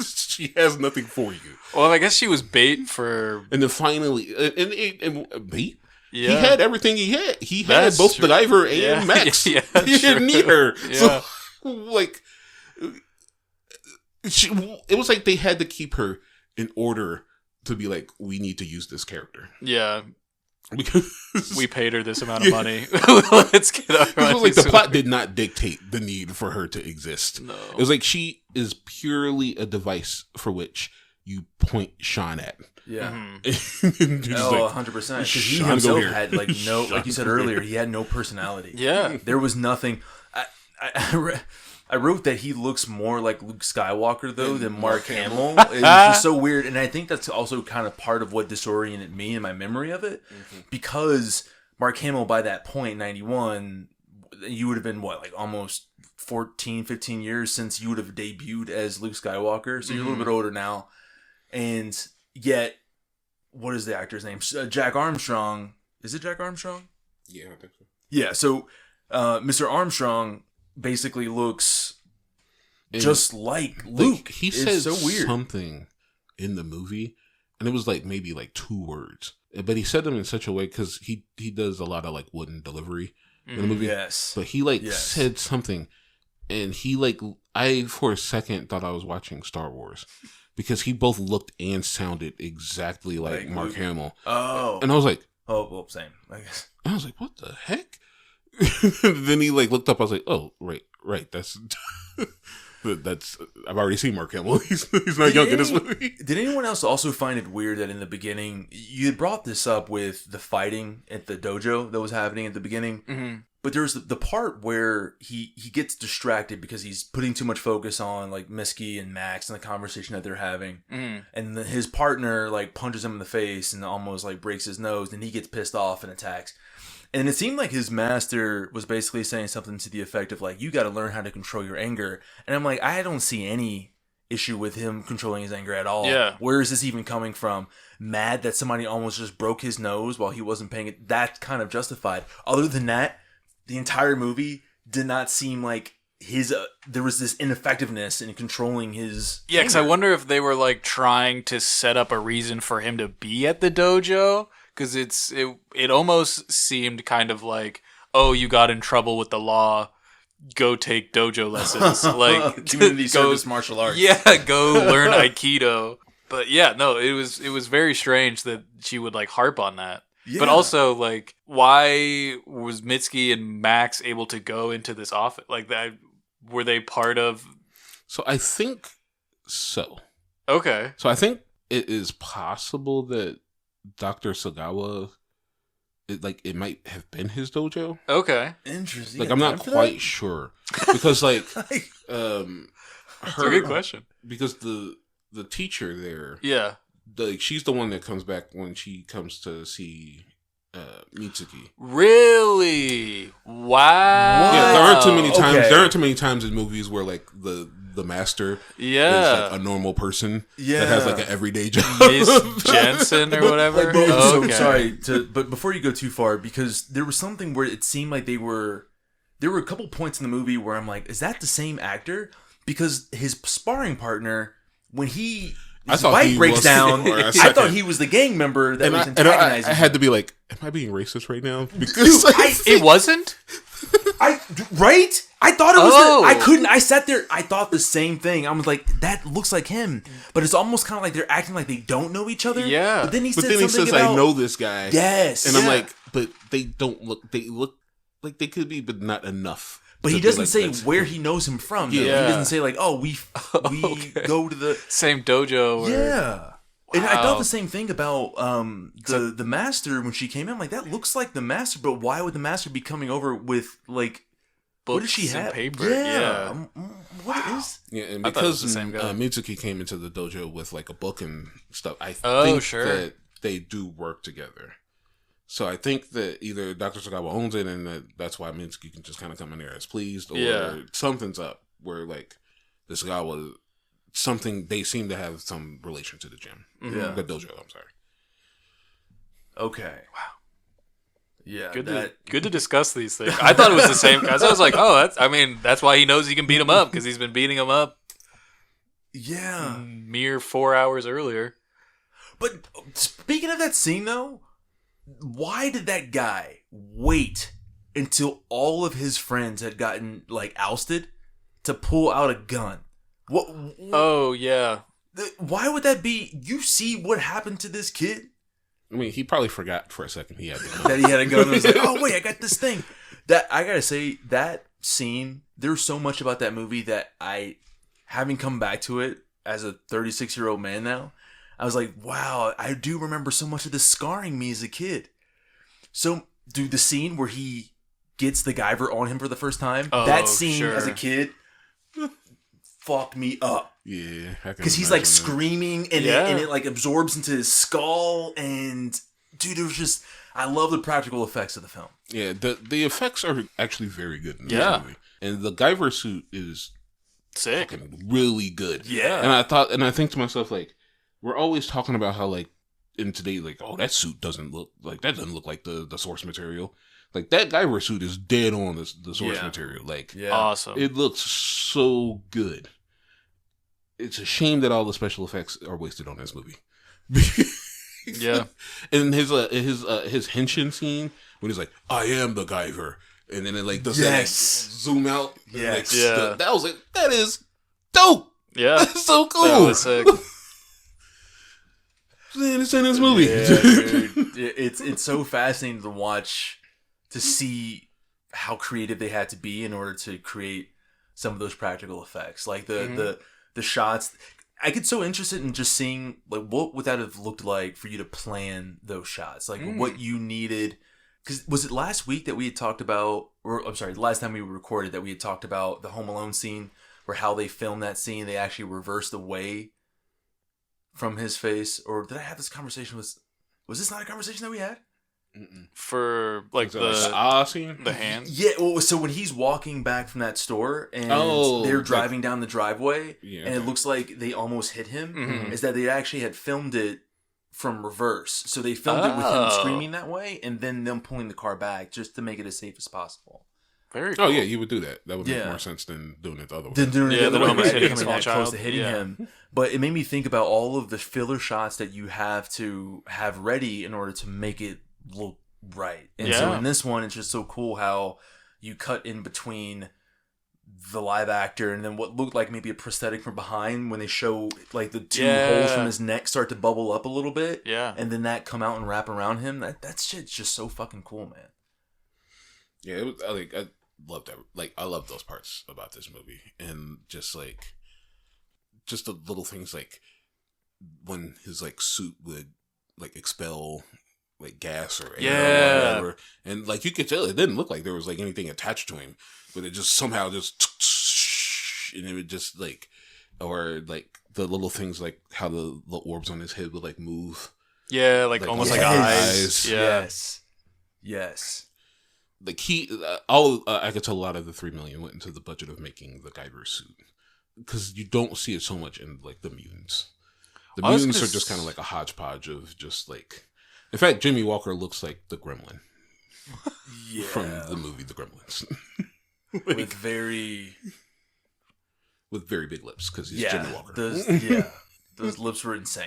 She has nothing for you. Well, I guess she was bait for... And then finally... And bait? Yeah. He had everything he had. He had That's both true. the Guyver and Max. Yeah, he didn't need her. Yeah. So, like... it was like they had to keep her in order to be like, we need to use this character. Yeah. Because... we paid her this amount of money. Let's get our money. It was like the plot did not dictate the need for her to exist. No. It was like she is purely a device for which you point Sean at. Yeah. Mm-hmm. Oh, 100%. Because he himself had like no, like you said earlier, he had no personality. Yeah. There was nothing. I wrote that he looks more like Luke Skywalker though than Mark Hamill. It's just so weird, and I think that's also kind of part of what disoriented me in my memory of it, because Mark Hamill by that point, 91, you would have been what, like almost 14, 15 years since you would have debuted as Luke Skywalker. So you're a little bit older now, and yet, what is the actor's name? Jack Armstrong. Is it Jack Armstrong? Yeah, I think so. Yeah. So, Mr. Armstrong basically looks just like Luke. He says said so weird. something in the movie, and it was like maybe like 2 words, but he said them in such a way because he does a lot of like wooden delivery in the movie. Yes, but he said something, and he I for a second thought I was watching Star Wars because he both looked and sounded exactly like Mark Hamill. Oh, and I was like, oh, well, same, I guess. I was like, what the heck? Then he looked up. I was like, "Oh, right. That's I've already seen Mark Hamill. He's not young in this movie." Did anyone else also find it weird that in the beginning you had brought this up with the fighting at the dojo that was happening at the beginning? But there's the part where he gets distracted because he's putting too much focus on like Misky and Max and the conversation that they're having, and his partner punches him in the face and almost breaks his nose, and he gets pissed off and attacks. And it seemed like his master was basically saying something to the effect of you got to learn how to control your anger. And I'm like, I don't see any issue with him controlling his anger at all. Yeah. Where is this even coming from? Mad that somebody almost just broke his nose while he wasn't paying it. That kind of justified. Other than that, the entire movie did not seem like there was this ineffectiveness in controlling his Yeah, because I wonder if they were trying to set up a reason for him to be at the dojo. Because it almost seemed kind of like, oh, you got in trouble with the law, go take dojo lessons, community service martial arts. Yeah, go learn Aikido. But yeah, no, it was very strange that she would harp on that. Yeah. But also why was Mitsuki and Max able to go into this office like that? Were they part of? So I think so. Okay. So I think it is possible that Dr. Sagawa, it might have been his dojo. Okay, interesting. I'm not quite sure because that's a good question. Because the teacher there, yeah, she's the one that comes back when she comes to see Mitsuki. Really? Wow. Yeah, there aren't too many times. Okay. There aren't too many times in movies where the the master Yeah. is like a normal person Yeah. that has like an everyday job. Miss Jensen or whatever. So Okay. sorry but before you go too far, because there was something where it seemed like there were a couple points in the movie where I'm like, is that the same actor? Because his sparring partner, when his bike breaks down, for a I second. thought he was the gang member that was I antagonizing. I had to be like, am I being racist right now? Because Dude, It wasn't? right? I thought it was. Oh. I couldn't. I sat there. I thought the same thing. I was like, that looks like him, but it's almost kind of like they're acting like they don't know each other. Yeah. But then he but said then he something says, about, I know this guy. Yes. And I'm Yeah. like, but they don't look, they look like they could be, but not enough. But to he be doesn't like, say that's- where he knows him from. Though. Yeah. He doesn't say like, oh, we Okay. go to the Same dojo. Or... yeah. And I Wow. thought the same thing about the master when she came in. I'm like, that looks like the master, but why would the master be coming over with like Books what does she and have? paper. Yeah. Yeah. What is? Yeah, and I thought it was because the same guy. Mitsuki came into the dojo with like a book and stuff, I Oh, think sure. that they do work together. So I think that either Dr. Sagawa owns it, and that's why Mitsuki can just kind of come in there as pleased, or Yeah. something's up where like the Sagawa, something they seem to have some relation to the gym, Yeah. the dojo. I'm sorry. Okay. Wow. Yeah. Good to discuss these things. I thought it was the same guy. So I was like, oh, that's why he knows he can beat him up, because he's been beating him up Yeah. mere 4 hours earlier. But speaking of that scene, though, why did that guy wait until all of his friends had gotten like ousted to pull out a gun? What? Oh, yeah. Why would that be? You see what happened to this kid? I mean, he probably forgot for a second he had the gun. That he had a gun and was like, oh wait, I got this thing. That I gotta say, that scene, there's so much about that movie that I, having come back to it as a 36-year-old man now, I was like, wow, I do remember so much of this scarring me as a kid. So, dude, the scene where he gets the Guyver on him for the first time, that scene sure. as a kid fucked me up. Yeah, Because he's like screaming and, Yeah. it like absorbs into his skull. And dude, it was just, I love the practical effects of the film. Yeah, the effects are actually very good in this Yeah. movie. And the Guyver suit is Sick. fucking really good. Yeah. And I think to myself, like, we're always talking about how, like, in today, like, oh, that suit doesn't look like the source material. Like, that Guyver suit is dead on the source Yeah. material. Like, Yeah. Awesome. it looks so good. It's a shame that all the special effects are wasted on this movie. Yeah. And his henshin scene when he's like, "I am the Guyver," and then it like does Yes. that zoom out. Yes. Yeah. That was like, that is dope. Yeah. That's so cool. That was sick. Man, it's in this movie. Yeah, dude. It's so fascinating to watch, to see how creative they had to be in order to create some of those practical effects. Like the shots. I get so interested in just seeing like what would that have looked like for you to plan those shots, like what you needed. Because was it last week that we had talked about, or I'm sorry, the last time we recorded that we had talked about the Home Alone scene, where how they filmed that scene, they actually reversed away from his face. Or did I have this conversation with? Was this not a conversation that we had? For like So, like, the scene? the hand. Yeah. Well, so when he's walking back from that store and Oh, they're like- driving down the driveway, Yeah, and it okay. looks like they almost hit him, Mhm. is that they actually had filmed it from reverse. So they filmed it with him Oh. screaming that way, and then them pulling the car back just to make it as safe as possible. Very cool. Oh yeah, you would do that. That would make Yeah. more sense than doing it the other way. Then doing it Yeah, the other then way, almost right? hitting Coming small that close child. to hitting Yeah. him. But it made me think about all of the filler shots that you have to have ready in order to make it look right. And so Yeah. in this one, it's just so cool how you cut in between the live actor and then what looked like maybe a prosthetic from behind when they show like the two holes from his neck start to bubble up a little bit. Yeah. And then that come out and wrap around him. That shit's just so fucking cool, man. Yeah, it was, I love that. Like, I love those parts about this movie, and just the little things like when his like suit would like expel like gas or air or Yeah. whatever, and like you could tell it didn't look like there was like anything attached to him, but it just somehow just and it would just like, or like the little things like how the orbs on his head would like move. Yeah, like Like, almost yes. like eyes. Eyes. Yeah. Yes. Like I could tell a lot of the $3 million went into the budget of making the Guyver suit, because you don't see it so much in like the mutants. The I was mutants gonna are just kind of like a hodgepodge of just like. In fact, Jimmy Walker looks like the Gremlin from the movie The Gremlins, with very big lips because he's Jimmy Walker. Those lips were insane.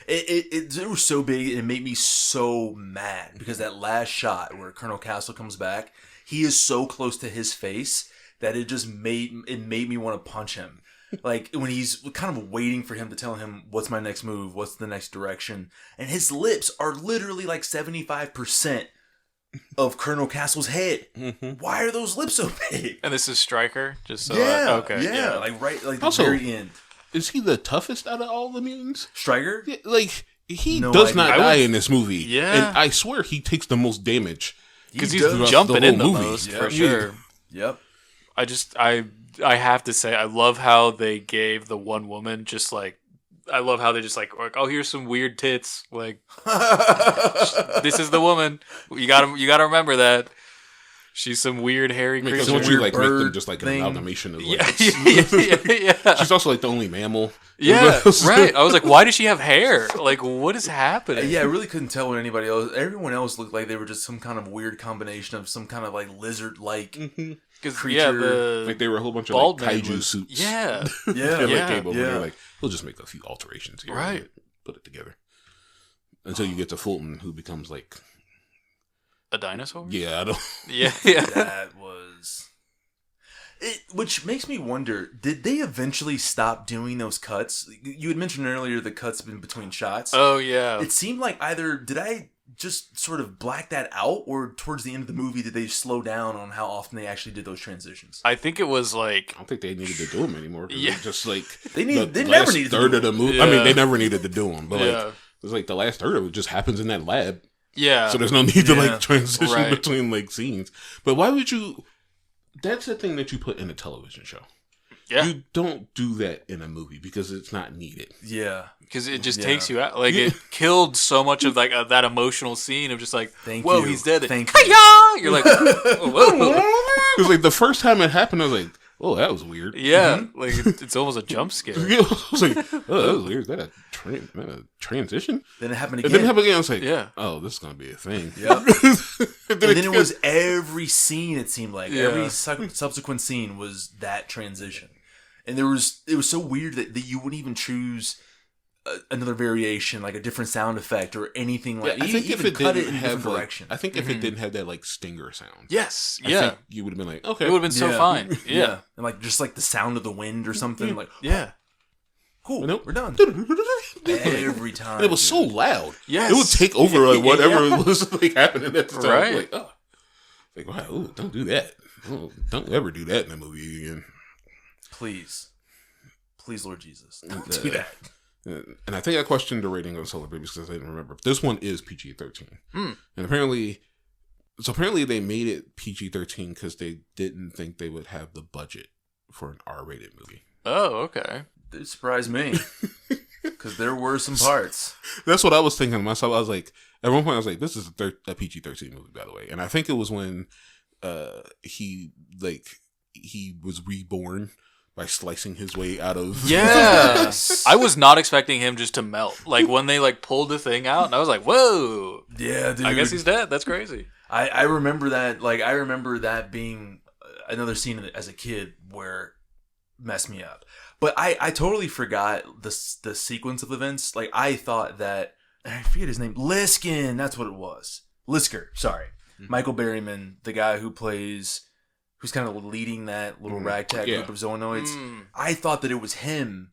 It was so big and it made me so mad because that last shot where Colonel Castle comes back, he is so close to his face that it just made me want to punch him. Like when he's kind of waiting for him to tell him what's my next move, what's the next direction, and his lips are literally like 75% of Colonel Castle's head. Mm-hmm. Why are those lips so big? And this is Stryker, just so like right, like also, the very end. Is he the toughest out of all the mutants? Stryker? Yeah, like he does not die in this movie. Yeah, and I swear he takes the most damage because he's jumping in the most for sure. Yep. I have to say, I love how they gave the one woman just like, I love how they just like, oh, here's some weird tits. Like, this is the woman. You gotta remember that. She's some weird hairy creature. Because once you like make them just like an amalgamation of like, yeah. She's also like the only mammal. Yeah, right. I was like, why does she have hair? Like, what is happening? Yeah, I really couldn't tell what anybody else. Everyone else looked like they were just some kind of weird combination of some kind of like lizard-like creature. Like they were a whole bunch of like kaiju suits. Yeah, They're like, we'll just make a few alterations here, right? Put it together until you get to Fulton, who becomes like a dinosaur. Yeah, I don't. Yeah. That was. Which makes me wonder, did they eventually stop doing those cuts? You had mentioned earlier the cuts in between shots. Oh, yeah. It seemed like either, did I just sort of black that out, or towards the end of the movie, did they slow down on how often they actually did those transitions? I think it was like... I don't think they needed to do them anymore. Yeah. Just like... They never needed to do them. Of the movie. Yeah. I mean, they never needed to do them, but like, it was like the last third of it just happens in that lab. Yeah. So there's no need to like transition between like scenes. But why would you... That's the thing that you put in a television show. Yeah. You don't do that in a movie because it's not needed. Yeah. Because it just takes you out. Like, it killed so much of like that emotional scene of just like, whoa, he's dead. Thank you. You're like, whoa. It was like the first time it happened, I was like, oh, that was weird. Yeah. Mm-hmm. Like, it's almost a jump scare. I was like, oh, that was weird. Is that a transition? Then it happened again. And then it happened again. I was like, oh, this is going to be a thing. Yep. and then it was every scene, it seemed like. Yeah. Every subsequent scene was that transition. And it was so weird that you wouldn't even choose another variation, like a different sound effect or anything like that. I think if it didn't have direction. I think if it didn't have that like stinger sound. Yes. I think you would have been like, okay. It would have been so fine. Yeah. And like just like the sound of the wind or something. Like, cool. We're done. Every time. And it was so loud. Yes. It would take over like whatever was like happening at the time. Right. Like, oh. Like, wow, ooh, don't do that. Oh, don't ever do that in a movie again. Please, Lord Jesus, don't do that. And I think I questioned the rating on Solar Babies because I didn't remember. This one is PG-13. And apparently they made it PG-13 because they didn't think they would have the budget for an R-rated movie. Oh, okay. It surprised me because there were some parts. That's what I was thinking to myself. I was like, at one point I was like, this is a PG-13 movie, by the way. And I think it was when he was reborn by slicing his way out of... Yes! I was not expecting him just to melt. Like, when they, like, pulled the thing out, and I was like, whoa! Yeah, dude. I guess he's dead. That's crazy. I remember that. Like, I remember that being another scene as a kid where messed me up. But I totally forgot the sequence of events. Like, I thought that... I forget his name. Liskin! That's what it was. Lisker, sorry. Mm-hmm. Michael Berryman, the guy who's kind of leading that little ragtag group of Zoanoids. I thought that it was him.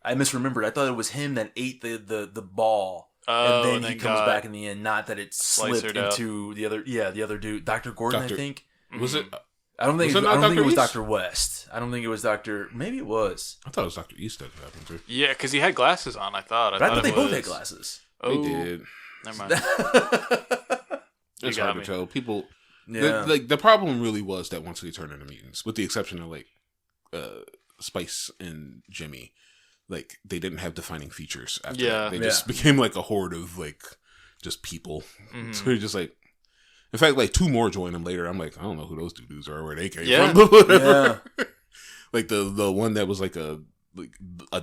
I misremembered. I thought it was him that ate the ball. And then he comes back in the end. Not that it slipped into the other dude. Dr. Gordon, I think. Was it? I don't think it was Dr. West. I don't think it was Dr. Maybe it was. I thought it was Dr. East that happened to. Yeah, because he had glasses on, I thought. I thought they both had glasses. They did. Never mind. It's hard to tell. People... Yeah. The problem really was that once they turned into mutants, with the exception of like Spice and Jimmy, like they didn't have defining features after that. They just became like a horde of like just people. Mm-hmm. So you're just like, in fact, like two more joined them later. I'm like, I don't know who those two dudes are, where they came from, but whatever. Yeah. Like the one that was like a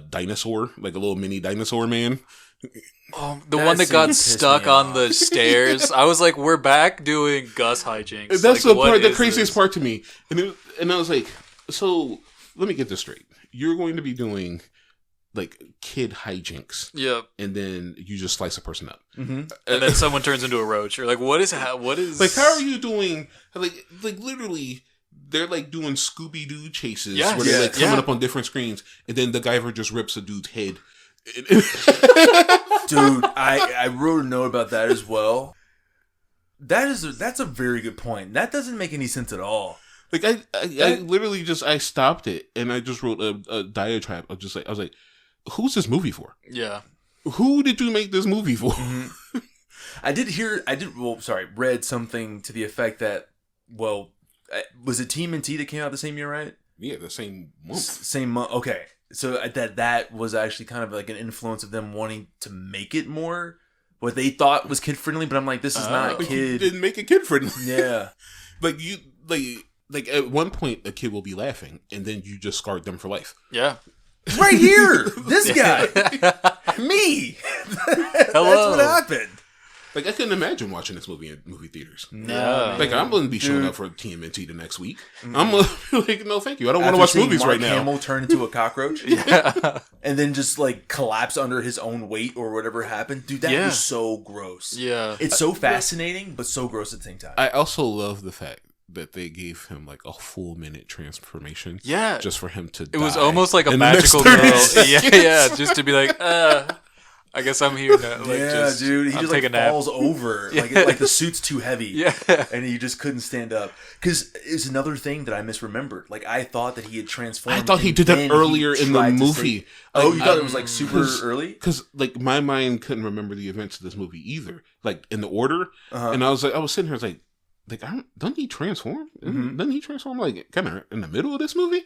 dinosaur, like a little mini dinosaur man. The one that got stuck on the stairs. I was like, we're back doing Gus hijinks. That's like, the craziest part to me. And I was like, so let me get this straight. You're going to be doing like kid hijinks. Yep. And then you just slice a person up. Mm-hmm. And then someone turns into a roach. You're like, what is like, how are you doing like literally they're like doing Scooby-Doo chases where they're like coming up on different screens, and then the Guyver just rips a dude's head. Dude, I wrote a note about that as well. That's a very good point. That doesn't make any sense at all. Like I literally just I stopped it and I just wrote a diatribe of just like I was like, who's this movie for? Yeah. Who did you make this movie for? Mm-hmm. Read something to the effect that, well, was it TMNT that came out the same year, right? Yeah, the same month. Same month. Okay. So that was actually kind of like an influence of them wanting to make it more what they thought was kid friendly, but I'm like, this is not kid. You didn't make it kid friendly. Yeah. Like at one point a kid will be laughing and then you just scarred them for life. Yeah. Right here. This guy. Me. Hello. That's what happened. Like, I couldn't imagine watching this movie in movie theaters. No. Like, I'm going to be showing up for TMNT the next week. I'm like, no, thank you. I don't want to watch movies Mark right now. Hamill turn into a cockroach. Yeah. And then just, like, collapse under his own weight or whatever happened. Dude, that was so gross. Yeah. It's so fascinating, but so gross at the same time. I also love the fact that they gave him, like, a full minute transformation. Yeah. Just for him to die. It was almost like a magical girl. Yeah, just to be like, I guess I'm here now. Like, dude. He I'm just like falls over. Like the suit's too heavy. Yeah. And he just couldn't stand up. Because it's another thing that I misremembered. Like, I thought that he had transformed. I thought he did that earlier in the movie. Oh, you thought it was like super early? Because like my mind couldn't remember the events of this movie either. Like in the order. And I was sitting here, I was like, doesn't he transform? Mm-hmm. Doesn't he transform like kind of in the middle of this movie?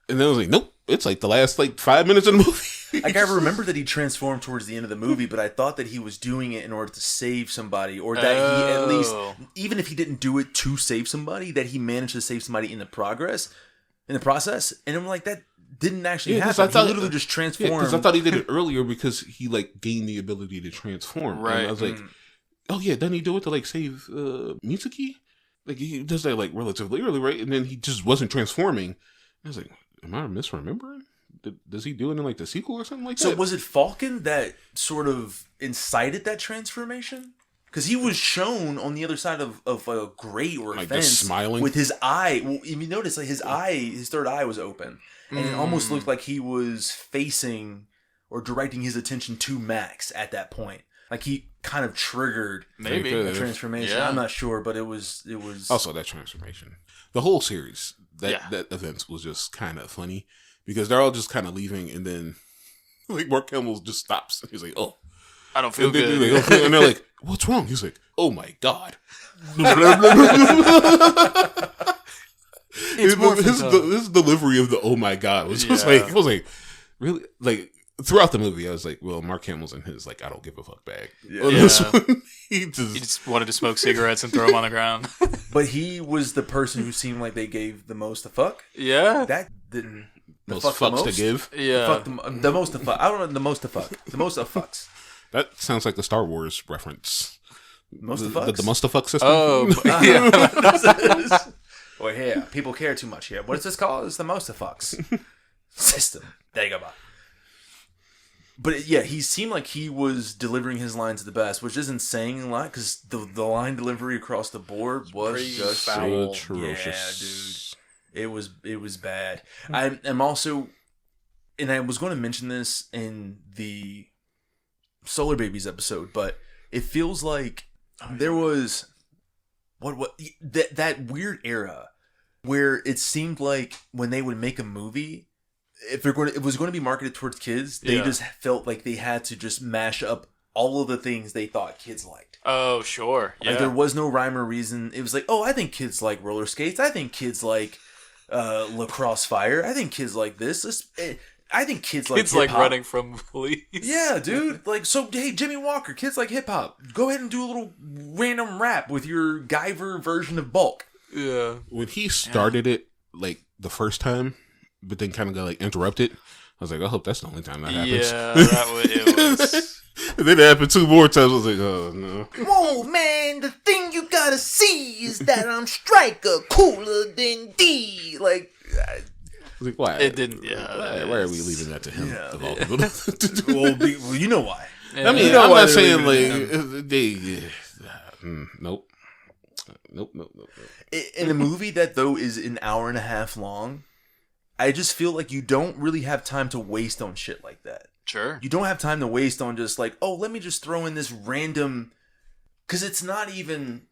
And then I was like, nope, it's like the last like 5 minutes of the movie. Like, I remember that he transformed towards the end of the movie, but I thought that he was doing it in order to save somebody, or that he at least, even if he didn't do it to save somebody, that he managed to save somebody in the process. And I'm like, that didn't actually happen. He literally just transformed. Because I thought he did it earlier because he like gained the ability to transform. Right. And I was like, oh yeah, doesn't he do it to like save Mitsuki? Like he does that like relatively early, right? And then he just wasn't transforming. I was like, am I misremembering? Does he do it in like the sequel or something like that? So was it Falcon that sort of incited that transformation? Because he was shown on the other side of a grate or a like fence, smiling with his eye. Well, if you notice, like his third eye was open, and it almost looked like he was facing or directing his attention to Max at that point. Like he kind of triggered maybe a transformation. Yeah. I'm not sure, but it was also that transformation. The whole series, that event was just kind of funny because they're all just kind of leaving, and then like Mark Hamill just stops and he's like, "Oh, I don't feel good," and they're like, "What's wrong?" He's like, "Oh my god." His delivery of the "oh my god" was just like, I was like, really, like throughout the movie, I was like, well, Mark Hamill's in his like I don't give a fuck bag. This one, he just wanted to smoke cigarettes and throw them on the ground. But he was the person who seemed like they gave the most a fuck. Yeah, that didn't. Most fucks to give. Yeah, the most to fuck. I don't know the most to fuck. The most of fucks. That sounds like the Star Wars reference. Most of fucks. The most of fuck system. Oh, yeah. Well, yeah, people care too much here. What is this called? It's the most of fucks system. There you go, bye. But yeah, he seemed like he was delivering his lines the best, which isn't saying a lot because the line delivery across the board was just foul. Atrocious. Yeah, dude, it was bad. I'm also, and I was going to mention this in the Solar Babies episode, but it feels like there was that weird era where it seemed like when they would make a movie, if it was going to be marketed towards kids, they just felt like they had to just mash up all of the things they thought kids liked. Oh, sure. Yeah. Like there was no rhyme or reason. It was like, oh, I think kids like roller skates. I think kids like lacrosse fire. I think kids like this. I think kids like hip-hop. Like running from police. Yeah, dude. Like, so, hey, Jimmy Walker, kids like hip-hop. Go ahead and do a little random rap with your Guyver version of Bulk. Yeah. When he started it, like, the first time, but then kind of got like interrupted. I was like, I hope that's the only time that happens. Yeah, it was. And then it happened 2 more times. I was like, oh no. Whoa, man, the thing you gotta see is that I'm striker cooler than D. Like, I was like, why? It didn't. Yeah. Why are we leaving that to him? Yeah. Of all people? well, you know why. I mean, You know I'm why not they're saying leaving like nope. In a movie that though is an hour and a half long, I just feel like you don't really have time to waste on shit like that. Sure. You don't have time to waste on just like, oh, let me just throw in this random, because it's not even.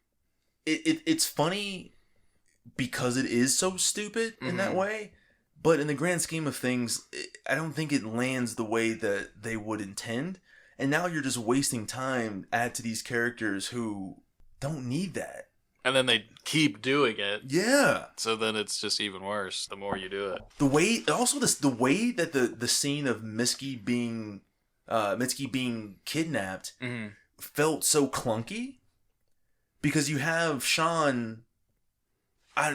It's funny because it is so stupid in that way, but in the grand scheme of things, I don't think it lands the way that they would intend. And now you're just wasting time add to these characters who don't need that. And then they keep doing it. Yeah. So then it's just even worse the more you do it. The way that the scene of Mitski being kidnapped felt so clunky, because you have Sean.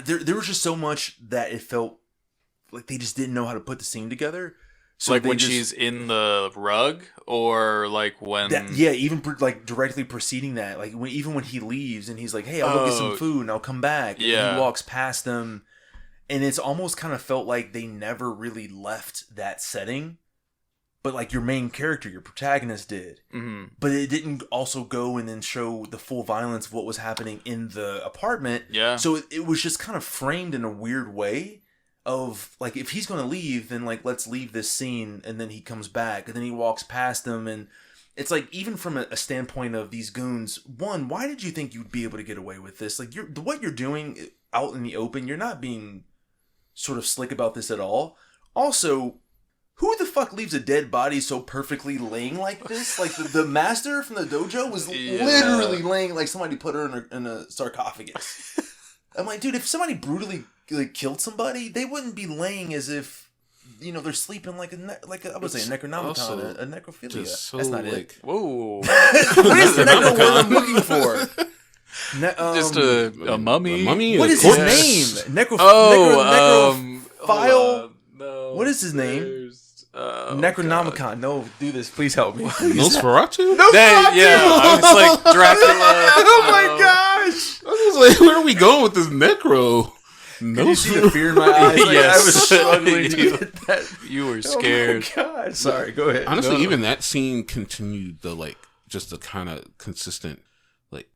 There was just so much that it felt like they just didn't know how to put the scene together. So like when she's in the rug, or like when even like directly preceding that, like even when he leaves and he's like, "Hey, I'll go get some food and I'll come back." And he walks past them, and it's almost kind of felt like they never really left that setting, but like your main character, your protagonist did. But it didn't also go and then show the full violence of what was happening in the apartment. Yeah. So it was just kind of framed in a weird way. Of like, if he's going to leave, then like, let's leave this scene, and then he comes back, and then he walks past them, and it's like, even from a standpoint of these goons, one, why did you think you'd be able to get away with this? Like, what you're doing out in the open, you're not being sort of slick about this at all. Also, who the fuck leaves a dead body so perfectly laying like this? Like the master from the dojo was literally laying like somebody put her in a sarcophagus. I'm like, dude, if somebody brutally killed somebody, they wouldn't be laying as if, they're sleeping like I would say a necronomicon, a necrophilia. So that's not like, it. Whoa. What is the necro word I'm looking for? Just a mummy. A mummy. What is his name? Necrophile. No. What is his name? Necronomicon. God. No, do this. Please help me. Nosferatu? I was like Dracula. Oh my gosh! I was like, where are we going with this necro? Can you see the fear in my eyes? Like, Yes. I was struggling to get that. You were scared. Oh my god! Sorry. Go ahead. Honestly, even that scene continued just the kind of consistent, like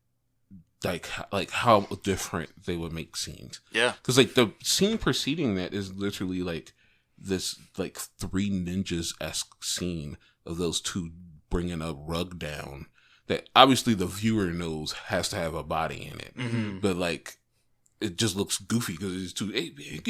how different they would make scenes. Yeah. Because like the scene preceding that is literally like this like Three Ninjas-esque scene of those two bringing a rug down that obviously the viewer knows has to have a body in it, but like it just looks goofy because it's too. Hey man,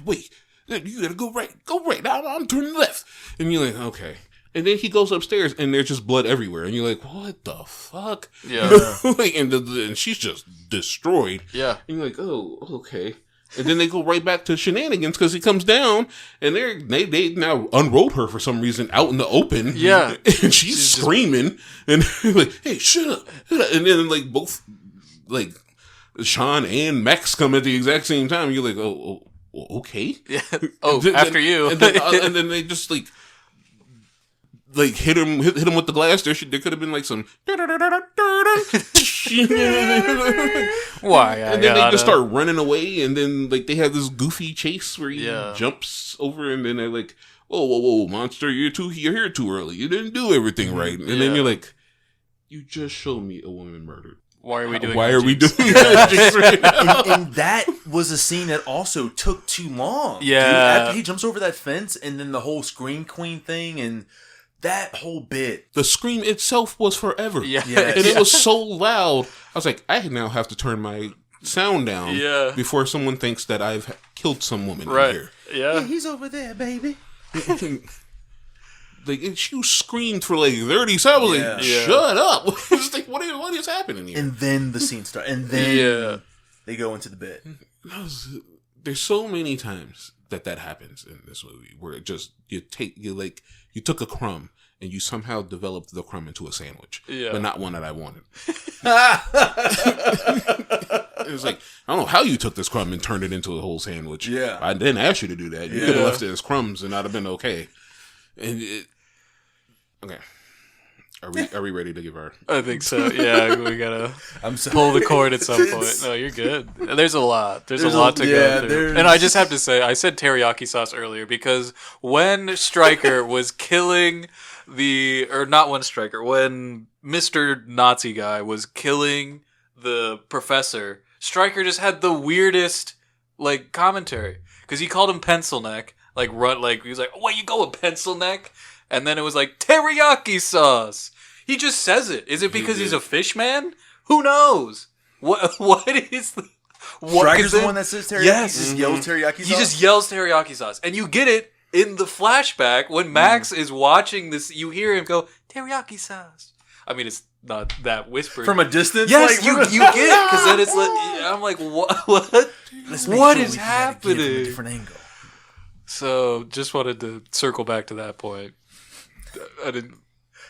wait, you gotta go right. I'm turning left, and you're like, okay. And then he goes upstairs and there's just blood everywhere, and you're like, what the fuck? Yeah. And she's just destroyed. Yeah. And you're like, oh, okay. And then they go right back to shenanigans because he comes down and they now unrolled her for some reason out in the open. Yeah. And she's screaming and like, hey, shut up. And then like both like Sean and Max come at the exact same time. And you're like, oh okay. Yeah. Oh, after you. And then they just like hit him with the glass. There could have been like some why? And then they just start running away, and then like they have this goofy chase where he jumps over, and then they're like, "Whoa, monster! You're here too early. You didn't do everything right." And then you're like, "You just showed me a woman murdered. Why are we doing? that? And that was a scene that also took too long. Yeah, dude, after he jumps over that fence, and then the whole Scream Queen thing, and that whole bit. The scream itself was forever. Yeah. And it was so loud. I was like, I now have to turn my sound down before someone thinks that I've killed some woman in here. Yeah. He's over there, baby. Like, she screamed for like 30 seconds. I was like, shut up. I was like, what is happening here? And then the scene starts. And then they go into the bit. There's so many times that happens in this movie where it just you took a crumb and you somehow developed the crumb into a sandwich, but not one that I wanted. It was like, I don't know how you took this crumb and turned it into a whole sandwich. Yeah. I didn't ask you to do that. You could have left it as crumbs and I'd have been okay. And okay. Are we ready to give our... I think so. Yeah, we gotta pull the cord at some point. No, you're good. There's a lot. There's a lot to go through. And I just have to say, I said teriyaki sauce earlier because when Stryker was killing not when Stryker, when Mr. Nazi guy was killing the professor, Stryker just had the weirdest like commentary because he called him pencil neck. Like he was like, "Oh, you go with pencil neck?" And then it was like teriyaki sauce. He just says it. Is it because he's a fish man? Who knows? What is the... Stryker's the one that says teriyaki? Yes. He just yells teriyaki sauce? He just yells teriyaki sauce. And you get it in the flashback when Max is watching this. You hear him go, teriyaki sauce. I mean, it's not that whispered. From a distance? Yes, like, you get it. Because then it's like... I'm like, what? What is happening? From a different angle. So, just wanted to circle back to that point. I didn't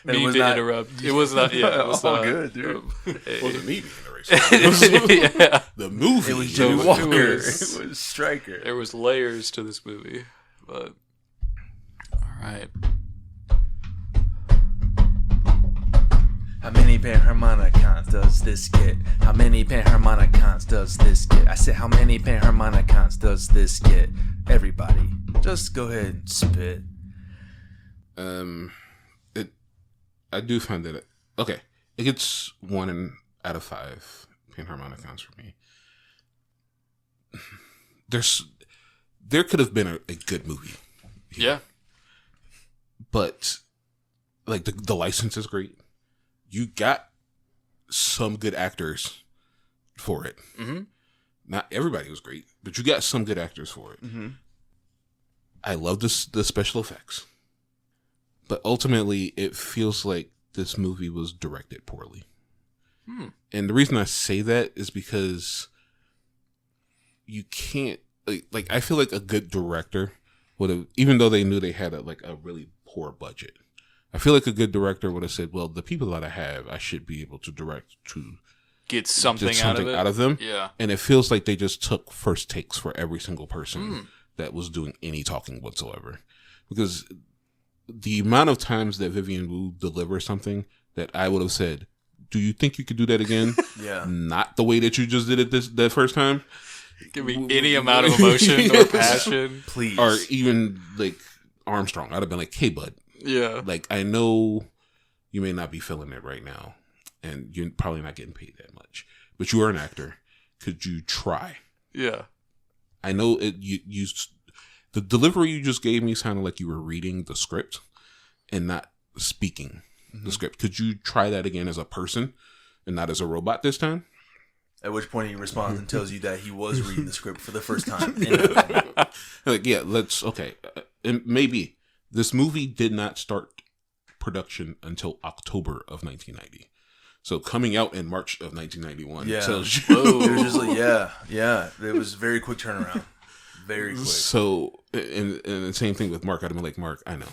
mean to interrupt. It was not. Yeah, it was all not good, dude. It wasn't me being the racist. Yeah. The movie. It was Jimmy Walker. It It was Stryker. There was layers to this movie, but all right. How many Panharmonicons does this get? How many Panharmonicons does this get? I said, how many Panharmonicons does this get? Everybody, just go ahead and spit. I do find that okay. It gets 1 out of 5 Panharmonicons for me. There could have been a good movie. Yeah, but like the license is great. You got some good actors for it. Mm-hmm. Not everybody was great, but you got some good actors for it. Mm-hmm. I love the special effects, but ultimately it feels like this movie was directed poorly. And the reason I say that is because you can't like I feel like a good director would have, even though they knew they had a really poor budget, I feel like a good director would have said, well, the people that I have, I should be able to direct to get something out of them. Yeah. And it feels like they just took first takes for every single person that was doing any talking whatsoever. Because the amount of times that Vivian Wu delivers something that I would have said, do you think you could do that again? Yeah. Not the way that you just did it that first time. Give me any amount of emotion or passion. Please. Or even like Armstrong. I'd have been like, hey, bud. Yeah. Like, I know you may not be feeling it right now, and you're probably not getting paid that much, but you are an actor. Could you try? Yeah. I know it. The delivery you just gave me sounded like you were reading the script and not speaking the script. Could you try that again as a person and not as a robot this time? At which point he responds and tells you that he was reading the script for the first time. Like, yeah, okay. And maybe this movie did not start production until October of 1990. So coming out in March of 1991 tells you. It was just like, yeah. It was a very quick turnaround. Very quick. So, and the same thing with Mark. I'd be like, Mark, I know,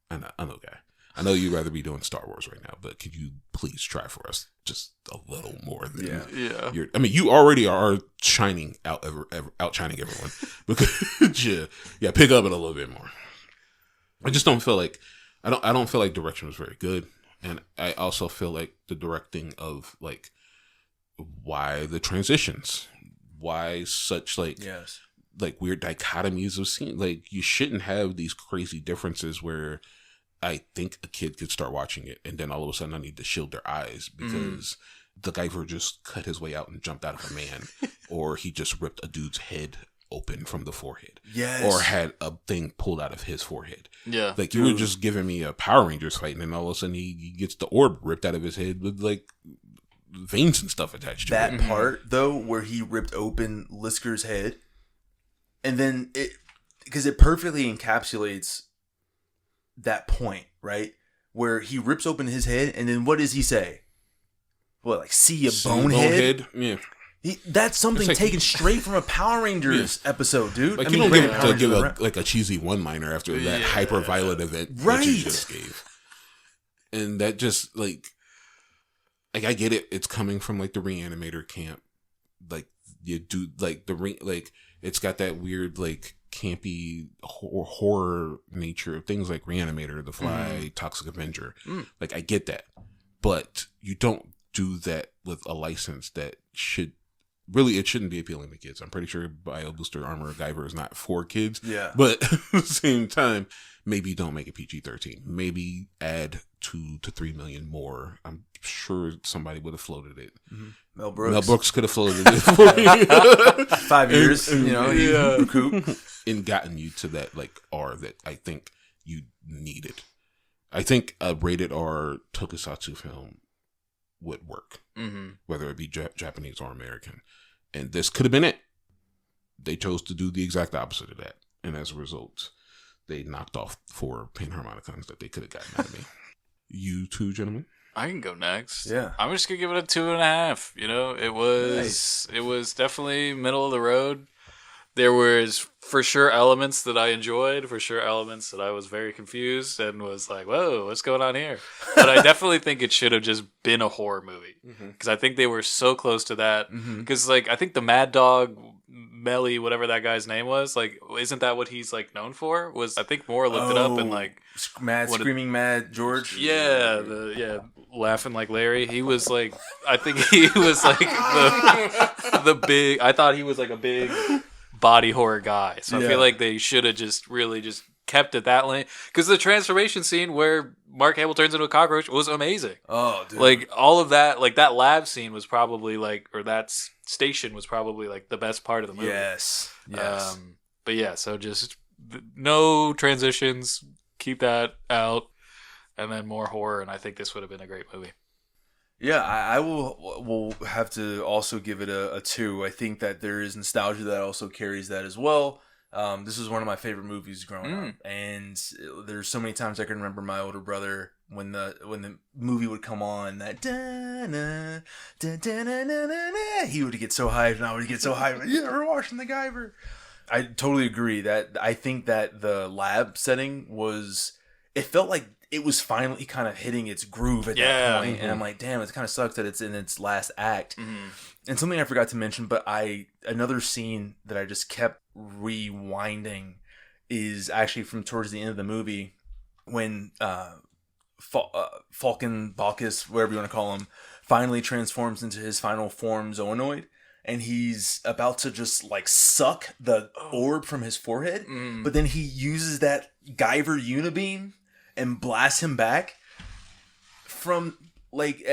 guy. I know you'd rather be doing Star Wars right now, but could you please try for us just a little more than Yeah. you already are outshining everyone. Because yeah, pick up it a little bit more. I just don't feel like I don't feel like direction was very good, and I also feel like the directing of like why the transitions, why such like weird dichotomies of scene. Like you shouldn't have these crazy differences where I think a kid could start watching it and then all of a sudden I need to shield their eyes because the Guyver just cut his way out and jumped out of a man, or he just ripped a dude's head open from the forehead, or had a thing pulled out of his forehead. Yeah, like you were just giving me a Power Rangers fight, and then all of a sudden he gets the orb ripped out of his head with like veins and stuff attached to it. That part though, where he ripped open Lisker's head, and then because it perfectly encapsulates that point, right? Where he rips open his head, and then what does he say? What, like, see a bonehead? Yeah. That's something like, taken straight from a Power Rangers episode, dude. Like, you don't give a cheesy one-liner after that hyper-violent event that you just gave. And that just, like, I get it. It's coming from, like, the Reanimator camp. Like, you do like like it's got that weird like campy horror nature of things like Reanimator, The Fly, Toxic Avenger. Like I get that, but you don't do that with a license that should really, it shouldn't be appealing to kids. I'm pretty sure Bio Booster Armor Guyver is not for kids. Yeah. But at the same time, maybe don't make it PG-13. Maybe add 2 to 3 million more. I'm sure somebody would have floated it. Mel Brooks. Mel Brooks could have floated it for you. 5 years, he recoup. And gotten you to that like R that I think you needed. I think a rated R tokusatsu film would work, whether it be Japanese or American. And this could have been it. They chose to do the exact opposite of that. And as a result, they knocked off 4 Panharmonicons that they could have gotten out of me. You two, gentlemen? I can go next. Yeah. I'm just going to give it a 2.5. You know, it was definitely middle of the road. There was for sure elements that I enjoyed, for sure elements that I was very confused and was like, whoa, what's going on here? But I definitely think it should have just been a horror movie. Because I think they were so close to that. Because, like, I think the Mad Dog, Melly, whatever that guy's name was, like, isn't that what he's, like, known for? I think Moore looked it up and, like... Screaming Mad George? Yeah, laughing like Larry. He was, like... I think he was, like, the big... I thought he was, like, a big... body horror guy, so I feel like they should have just really just kept it that lane, because the transformation scene where Mark Hamill turns into a cockroach was amazing. Oh, dude. Like all of that, like that lab scene was probably like, or that station was probably like the best part of the movie. Yes. But yeah, so just no transitions, keep that out, and then more horror, and I think this would have been a great movie. Yeah, I will have to also give it a 2. I think that there is nostalgia that also carries that as well. This was one of my favorite movies growing up, and there's so many times I can remember my older brother when the movie would come on, that he would get so hyped and I would get so hyped. Yeah, we're watching the Guyver. I totally agree that I think that the lab setting it felt like it was finally kind of hitting its groove at that point. And I'm like, damn, it kind of sucks that it's in its last act. And something I forgot to mention, but another scene that I just kept rewinding is actually from towards the end of the movie when Falcon, Bacchus, whatever you want to call him, finally transforms into his final form, Zoonoid. And he's about to just like suck the orb from his forehead. But then he uses that Guyver unibeam and blast him back from like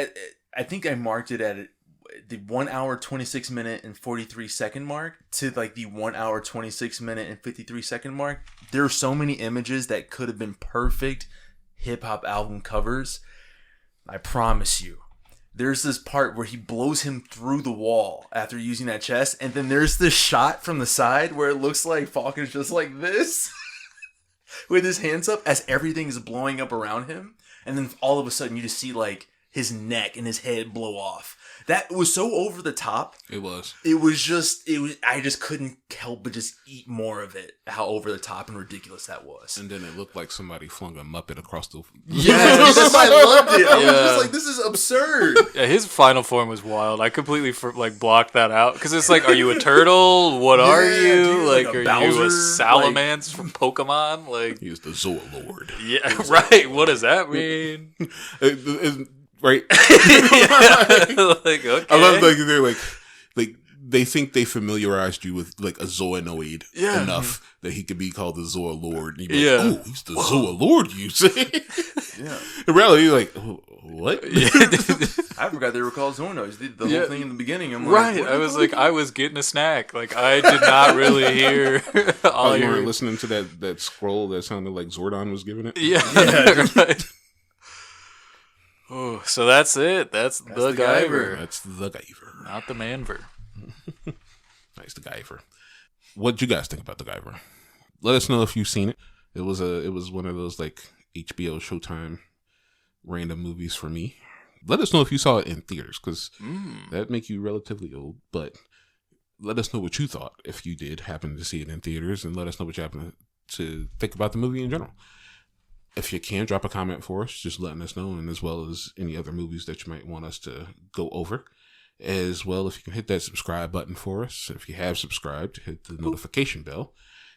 I think I marked it at the 1 hour 26 minute and 43 second mark to like the 1 hour 26 minute and 53 second mark. There are so many images that could have been perfect hip hop album covers. I promise you. There's this part where he blows him through the wall after using that chest, and then there's this shot from the side where it looks like Falcon's just like this. With his hands up as everything is blowing up around him. And then all of a sudden you just see like his neck and his head blow off. That was so over the top. It was. I just couldn't help but just eat more of it. How over the top and ridiculous that was. And then it looked like somebody flung a Muppet across the... Yeah, that's why I loved it. I was just like, this is absurd. Yeah, his final form was wild. I completely blocked that out. Because it's like, are you a turtle? What are you? Dude, like are Bowser, you a salamence from Pokemon? Like he's the Zoa Lord. Yeah, right. What does that mean? Right. Like, okay. I love like they're like they think they familiarized you with like a Zoonoid enough that he could be called the Zoa Lord. And you'd be like, oh, he's the Zoa Lord, you say? Yeah. In reality, you're like, what? Yeah. I forgot they were called Zoonoids. The whole thing in the beginning. I'm right. Like, I was like, I was getting a snack. Like I did not really hear. All you were listening to that scroll that sounded like Zordon was giving it. Yeah. Right. Oh, so that's it. That's the Guyver. That's the Guyver. Not the Manver. Nice, the Guyver. What'd you guys think about the Guyver? Let us know if you've seen it. It was one of those like HBO Showtime random movies for me. Let us know if you saw it in theaters, because that'd make you relatively old. But let us know what you thought if you did happen to see it in theaters, and let us know what you happen to think about the movie in general. If you can, drop a comment for us, just letting us know, and as well as any other movies that you might want us to go over. As well, if you can hit that subscribe button for us. If you have subscribed, hit the notification bell.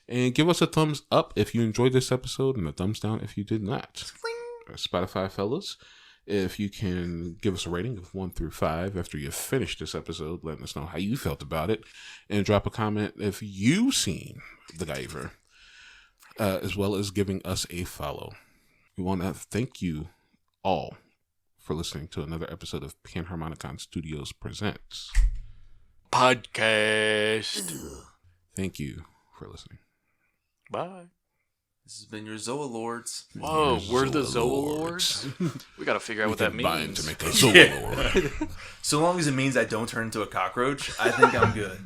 And give us a thumbs up if you enjoyed this episode and a thumbs down if you did not. Spotify fellas, if you can give us a rating of 1 through 5 after you've finished this episode, letting us know how you felt about it. And drop a comment if you've seen the Guyver, as well as giving us a follow. We want to thank you all for listening to another episode of Panharmonicon Studios Presents Podcast. Thank you for listening. Bye. This has been your Zoa Lords. Whoa, we're the Zoa Zoa Lords? We got to figure out what that Combine means. to make a Zoa Lord. So long as it means I don't turn into a cockroach, I think I'm good.